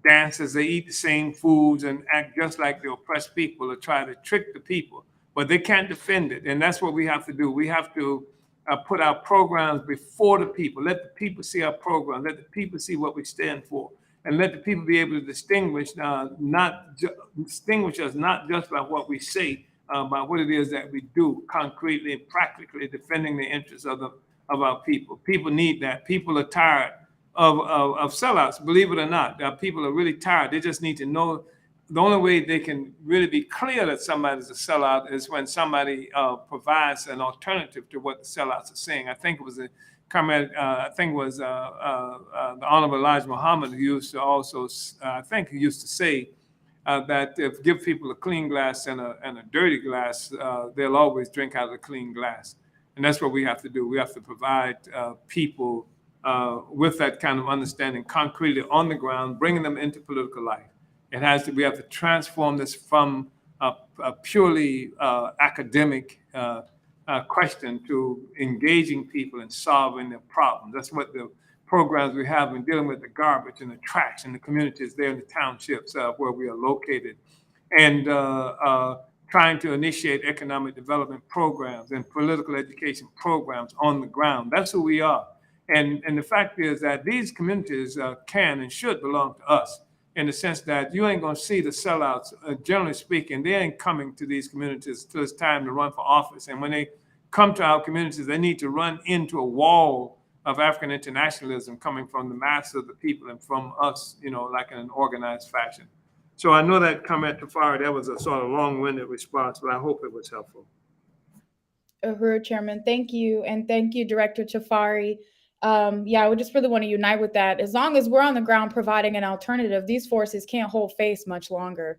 dances, they eat the same foods and act just like the oppressed people or try to trick the people, but they can't defend it. And that's what we have to do. We have to put our programs before the people. Let the people see our program. Let the people see what we stand for. And let the people be able to distinguish us not just by what we say, by what it is that we do concretely and practically defending the interests of our people. People need that. People are tired of sellouts, believe it or not. People are really tired. They just need to know. The only way they can really be clear that somebody's a sellout is when somebody provides an alternative to what the sellouts are saying. I think it was a comment, the Honorable Elijah Muhammad who used to also, he used to say that if give people a clean glass and a dirty glass, they'll always drink out of the clean glass. And that's what we have to do. We have to provide people with that kind of understanding concretely on the ground, bringing them into political life. We have to transform this from a purely academic question to engaging people and solving their problems. That's what the programs we have in dealing with the garbage and the trash in the communities there in the townships where we are located, and trying to initiate economic development programs and political education programs on the ground. That's who we are. And the fact is that these communities can and should belong to us, in the sense that you ain't gonna see the sellouts, generally speaking. They ain't coming to these communities till it's time to run for office. And when they come to our communities, they need to run into a wall of African internationalism coming from the mass of the people and from us, like in an organized fashion. So I know that comment to Fari, that was a sort of long-winded response, but I hope it was helpful. Uhuru, Chairman, thank you. And thank you, Director Chafari. I would just really want to unite with that. As long as we're on the ground providing an alternative, these forces can't hold face much longer.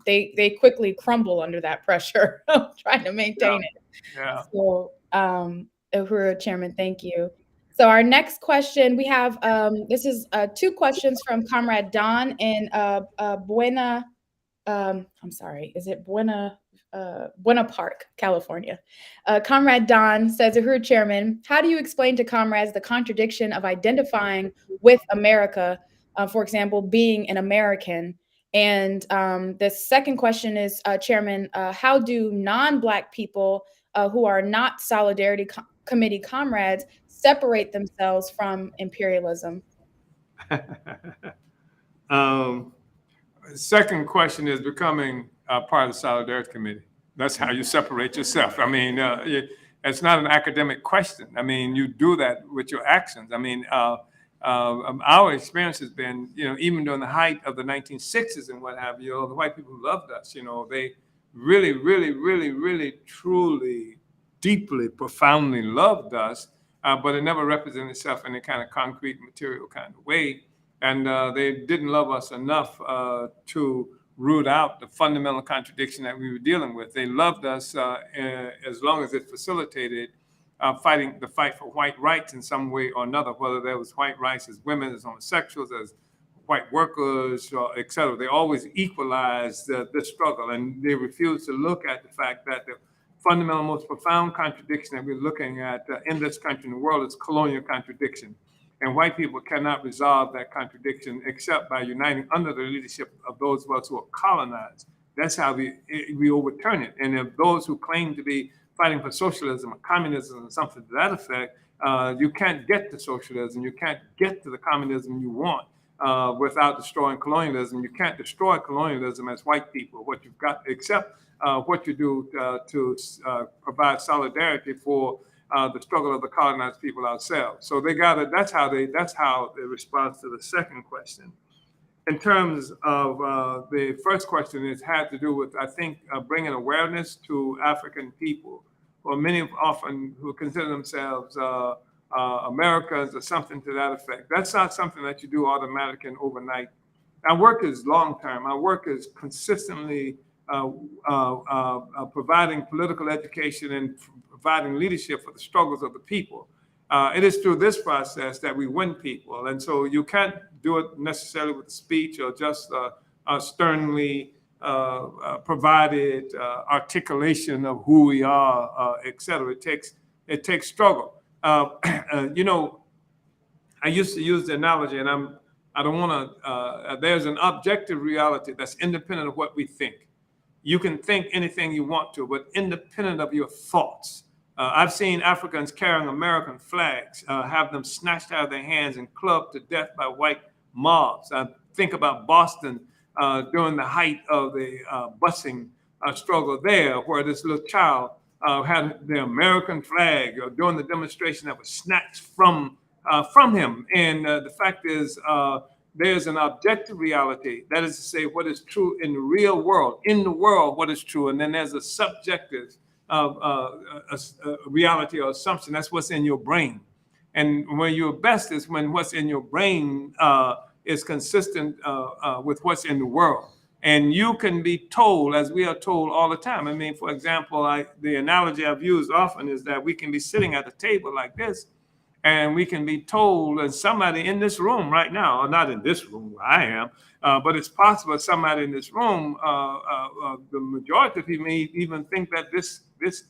They quickly crumble under that pressure of trying to maintain it. Yeah. So, Uhuru, Chairman, thank you. So our next question, we have, this is 2 questions from Comrade Don in Buena Park, California. Comrade Don says, Uhuru, Chairman, how do you explain to comrades the contradiction of identifying with America, for example, being an American? And the second question is, Chairman, how do non-Black people who are not Solidarity Committee comrades separate themselves from imperialism? Second question is becoming part of the Solidarity Committee. That's how you separate yourself. I mean, it's not an academic question. I mean, you do that with your actions. I mean, our experience has been, even during the height of the 1960s and what have you, the white people who loved us, they really, really, really, really, truly, deeply, profoundly loved us, but it never represented itself in a kind of concrete, material kind of way. And they didn't love us enough to root out the fundamental contradiction that we were dealing with. They loved us as long as it facilitated the fight for white rights in some way or another, whether there was white rights as women, as homosexuals, as white workers, et cetera. They always equalized this struggle, and they refused to look at the fact that the fundamental, most profound contradiction that we're looking at in this country and the world is colonial contradiction. And white people cannot resolve that contradiction except by uniting under the leadership of those of us who are colonized. That's how we overturn it. And if those who claim to be fighting for socialism or communism or something to that effect, you can't get to socialism. You can't get to the communism you want without destroying colonialism. You can't destroy colonialism as white people. What you've got, except what you do to provide solidarity for the struggle of the colonized people ourselves. So that's how the response to the second question. In terms of the first question, it had to do with, I think, bringing awareness to African people, or many often who consider themselves Americans or something to that effect. That's not something that you do automatically and overnight. Our work is long-term. Our work is consistently providing political education and providing leadership for the struggles of the people. It is through this process that we win people. And so you can't do it necessarily with speech or just a sternly provided articulation of who we are, et cetera. It takes struggle. You know, I used to use the analogy, and I don't want to. There's an objective reality that's independent of what we think. You can think anything you want to, but independent of your thoughts. I've seen Africans carrying American flags, have them snatched out of their hands and clubbed to death by white mobs. I think about Boston during the height of the busing struggle there, where this little child had the American flag during the demonstration that was snatched from him. And the fact is, there's an objective reality, that is to say, what is true in the real world, in the world, what is true, and then there's a subjective reality or assumption. That's what's in your brain. And when you're best is when what's in your brain is consistent with what's in the world. And you can be told, as we are told all the time. I mean, for example, the analogy I've used often is that we can be sitting at a table like this, and we can be told, and somebody in this room right now, or not in this room where I am, but it's possible somebody in this room, the majority of people may even think that this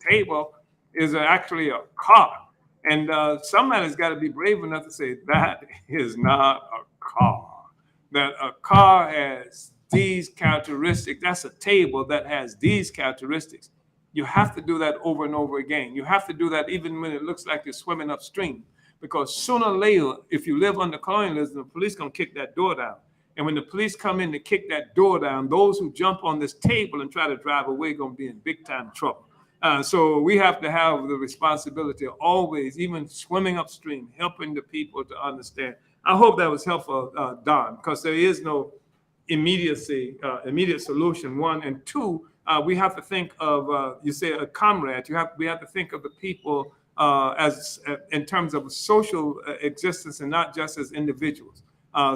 table is actually a car. And somebody's got to be brave enough to say, that is not a car. That a car has these characteristics. That's a table that has these characteristics. You have to do that over and over again. You have to do that even when it looks like you're swimming upstream. Because sooner or later, if you live under colonialism, the police gonna kick that door down. And when the police come in to kick that door down, those who jump on this table and try to drive away gonna be in big time trouble. So we have to have the responsibility of always, even swimming upstream, helping the people to understand. I hope that was helpful, Don, because there is no immediate solution, one. And two, we have to think of, you say a comrade, we have to think of the people as in terms of social existence and not just as individuals.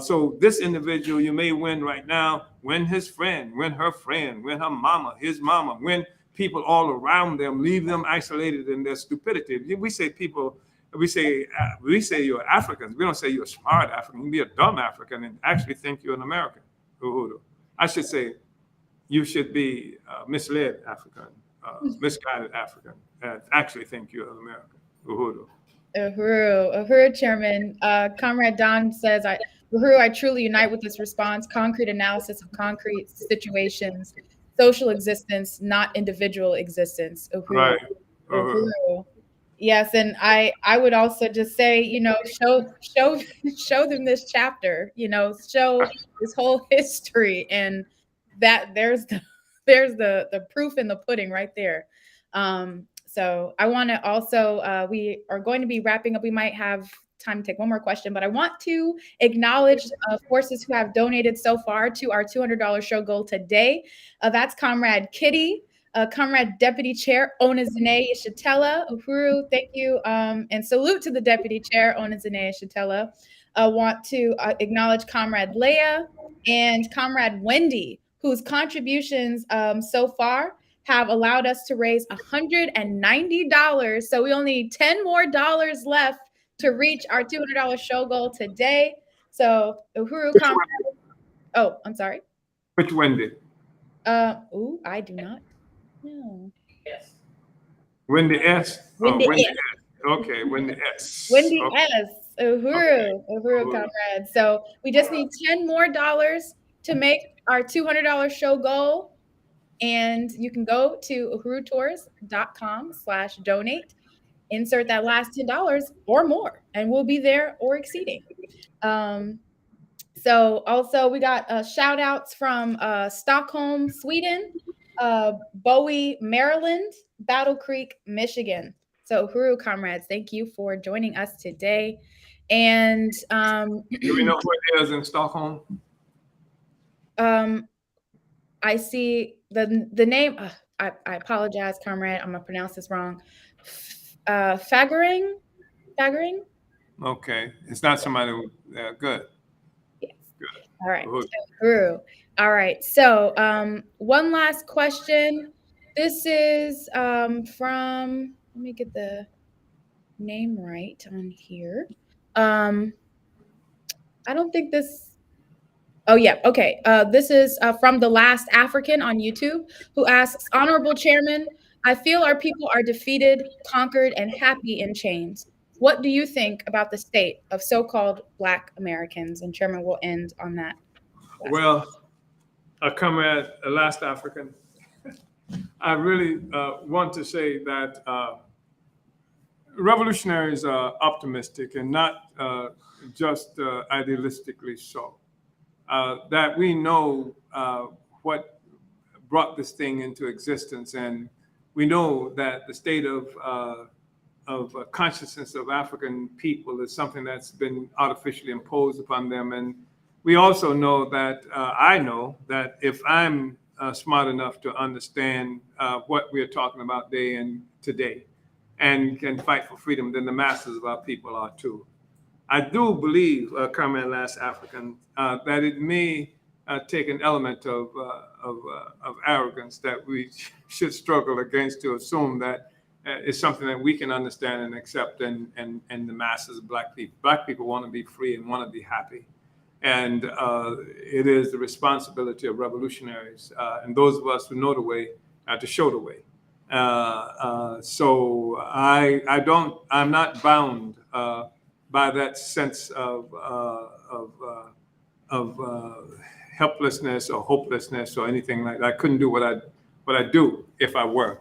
So this individual you may win right now, win his friend, win her friend, win her mama, his mama, win people all around them, leave them isolated in their stupidity. We say you're Africans. We don't say you're a smart African. You can be a dumb African and actually think you're an American. Uhuru. I should say you should be misled African, misguided African, and actually think you're an American. Uhuru. Uhuru, Chairman. Comrade Don says, Uhuru, I truly unite with this response. Concrete analysis of concrete situations, social existence, not individual existence. Uhuru. Right. Uhuru. Yes, and I would also just say, show them this chapter, show this whole history, and that there's the proof in the pudding right there. So I want to also, we are going to be wrapping up. We might have time to take one more question, but I want to acknowledge forces who have donated so far to our $200 show goal today. That's Comrade Kitty, Comrade Deputy Chair Onizine Ishitela. Uhuru, thank you. And salute to the Deputy Chair Onizine Ishitela. I want to acknowledge Comrade Leah and Comrade Wendy, whose contributions so far have allowed us to raise $190. So we only need $10 more left to reach our $200 show goal today. So Uhuru, Comrade. Oh, I'm sorry. Which Wendy? I do not know. Yes. Wendy S. Wendy Wendy S. S. Okay, Wendy S. Wendy Okay. S. Uhuru, comrades. So we just need $10 more to make our $200 show goal. And you can go to uhurutours.com/donate, insert that last $10 or more, and we'll be there or exceeding. So also we got shout outs from Stockholm, Sweden, Bowie, Maryland, Battle Creek, Michigan. So Uhuru, comrades, thank you for joining us today. And do we know where it is in Stockholm? I see the name. I apologize, comrade. I'm gonna pronounce this wrong. Faggering. Okay, it's not somebody who. Good. Yes. Good. All right. Uhuru. All right. So one last question. This is from. Let me get the. name right on here. I don't think this. Oh, yeah. Okay. This is from The Last African on YouTube, who asks, Honorable Chairman, I feel our people are defeated, conquered, and happy in chains. What do you think about the state of so-called Black Americans? And Chairman will end on that. Well, Comrade, Last African, I really want to say that revolutionaries are optimistic and not just idealistically so. That we know what brought this thing into existence, and we know that the state of consciousness of African people is something that's been artificially imposed upon them. And we also know that I know that if I'm smart enough to understand what we are talking about day and today, and can fight for freedom, then the masses of our people are too. I do believe, Comrade Last African, that it may take an element of arrogance that we should struggle against to assume that it's something that we can understand and accept, and the masses of Black people. Black people want to be free and want to be happy. And it is the responsibility of revolutionaries and those of us who know the way to show the way. So I'm not bound by that sense of helplessness or hopelessness or anything like that. I couldn't do what I do if I were.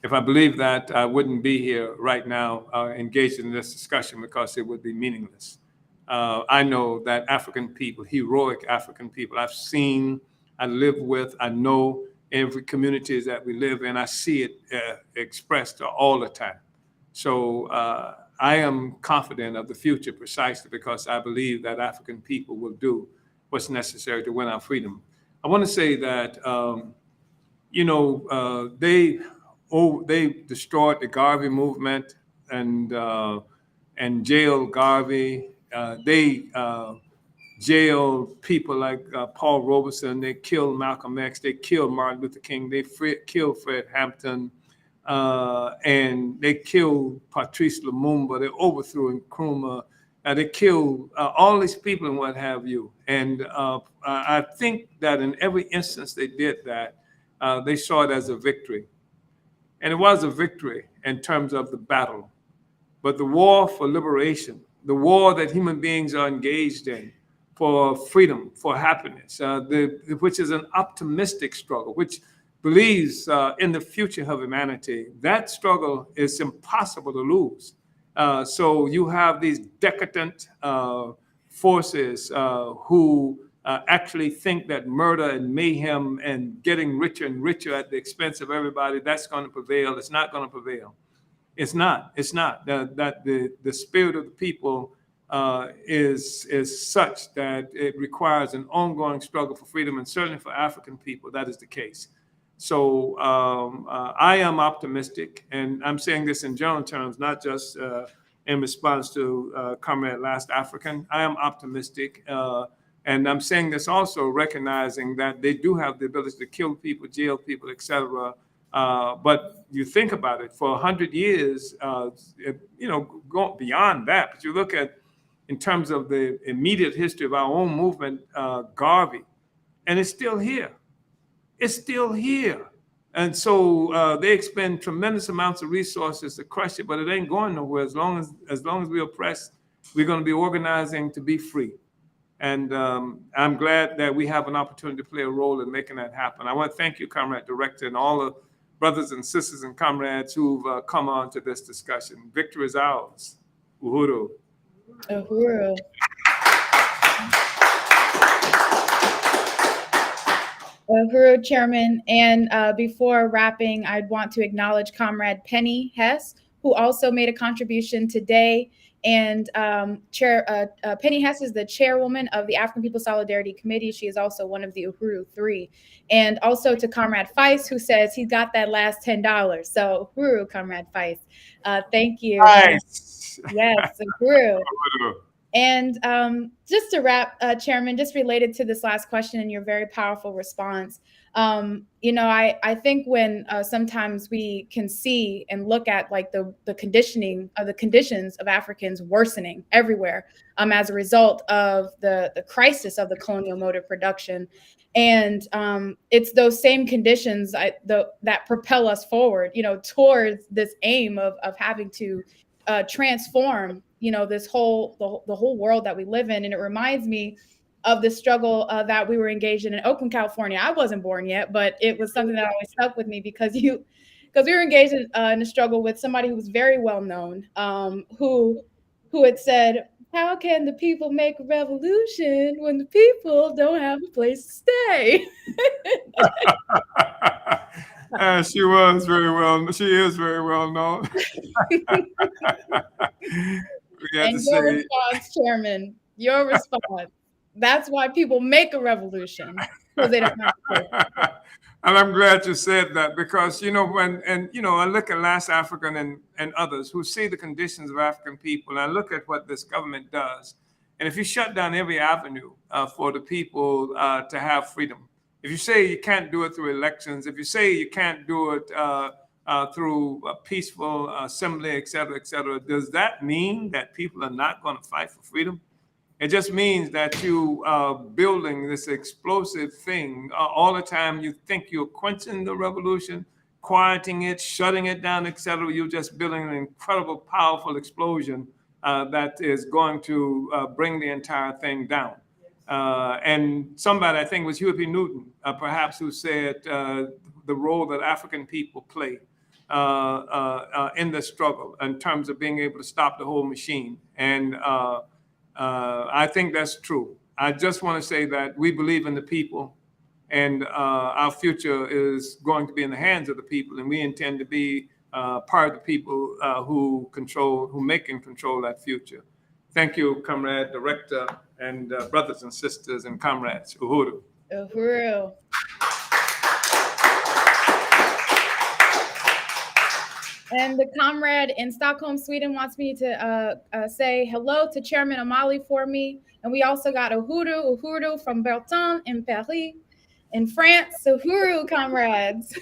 If I believed that, I wouldn't be here right now engaged in this discussion, because it would be meaningless. I know that African people, heroic African people, I've seen, I live with, I know every community that we live in, I see it expressed all the time. So I am confident of the future precisely because I believe that African people will do what's necessary to win our freedom. I want to say that, they destroyed the Garvey movement and jailed Garvey. They jailed people like Paul Robeson. They killed Malcolm X. They killed Martin Luther King. They killed Fred Hampton. And they killed Patrice Lumumba. They overthrew Nkrumah. They killed all these people and what have you. And I think that in every instance they did that, they saw it as a victory. And it was a victory in terms of the battle. But the war for liberation, the war that human beings are engaged in for freedom, for happiness, which is an optimistic struggle, which believes in the future of humanity, that struggle is impossible to lose. So you have these decadent forces who actually think that murder and mayhem and getting richer and richer at the expense of everybody, that's going to prevail. It's not going to prevail. It's not. That the spirit of the people is such that it requires an ongoing struggle for freedom, and certainly for African people, that is the case. So I am optimistic, and I'm saying this in general terms, not just in response to Comrade Last African. I am optimistic, and I'm saying this also recognizing that they do have the ability to kill people, jail people, etc. But you think about it, for 100 years, go beyond that. But you look at, in terms of the immediate history of our own movement, Garvey, and it's still here. It's still here. And so they expend tremendous amounts of resources to crush it, but it ain't going nowhere. As long as we oppress, we're going to be organizing to be free. And I'm glad that we have an opportunity to play a role in making that happen. I want to thank you, Comrade Director, and all the brothers and sisters and comrades who've come on to this discussion. Victory is ours. Uhuru. Uhuru. Uhuru, Chairman. And before wrapping, I'd want to acknowledge Comrade Penny Hess, who also made a contribution today. And Penny Hess is the chairwoman of the African People's Solidarity Committee. She is also one of the Uhuru Three. And also to Comrade Feist, who says he got that last $10. So Uhuru, Comrade Feist. Thank you. Nice. Yes, Uhuru. And just to wrap, Chairman, just related to this last question and your very powerful response, I think when sometimes we can see and look at like the conditioning of the conditions of Africans worsening everywhere as a result of the crisis of the colonial mode of production. And it's those same conditions that propel us forward, towards this aim of having to transform, this the whole world that we live in. And it reminds me of the struggle that we were engaged in Oakland, California. I wasn't born yet, but it was something that always stuck with me because we were engaged in a struggle with somebody who was very well known, who had said, "How can the people make a revolution when the people don't have a place to stay?" She was very well. She is very well known. And your response, Chairman, your response. That's why people make a revolution, because they don't have to. And I'm glad you said that, because I look at Last African and others who see the conditions of African people, and I look at what this government does. And if you shut down every avenue for the people to have freedom, if you say you can't do it through elections, if you say you can't do it through a peaceful assembly, et cetera, does that mean that people are not going to fight for freedom? It just means that you are building this explosive thing all the time. You think you're quenching the revolution, quieting it, shutting it down, et cetera. You're just building an incredible, powerful explosion that is going to bring the entire thing down. And somebody, I think it was Huey P. Newton, perhaps, who said the role that African people play in this struggle in terms of being able to stop the whole machine. And I think that's true. I just want to say that we believe in the people, and our future is going to be in the hands of the people, and we intend to be part of the people who make and control that future. Thank you, Comrade Director, and brothers and sisters and comrades. Uhuru. Uhuru. And the comrade in Stockholm, Sweden wants me to say hello to Chairman Omali for me. And we also got Uhuru from Bertin in Paris, in France. Uhuru, comrades.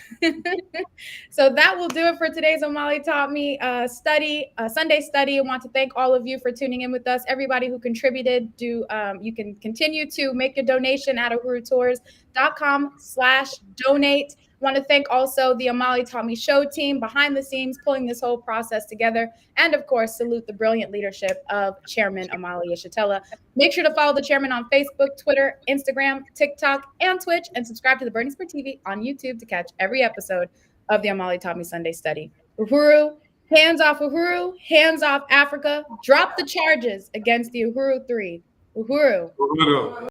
So that will do it for today's Omali Taught Me Sunday study. I want to thank all of you for tuning in with us. Everybody who contributed, you can continue to make a donation at uhurutours.com/donate. I want to thank also the Omali Taught Me show team behind the scenes, pulling this whole process together. And of course, salute the brilliant leadership of Chairman Omali Yeshitela. Make sure to follow the chairman on Facebook, Twitter, Instagram, TikTok, and Twitch, and subscribe to the Burning Spur TV on YouTube to catch every episode of the Omali Taught Me Sunday study. Uhuru, hands off Uhuru, hands off Africa. Drop the charges against the Uhuru 3. Uhuru. Uhuru.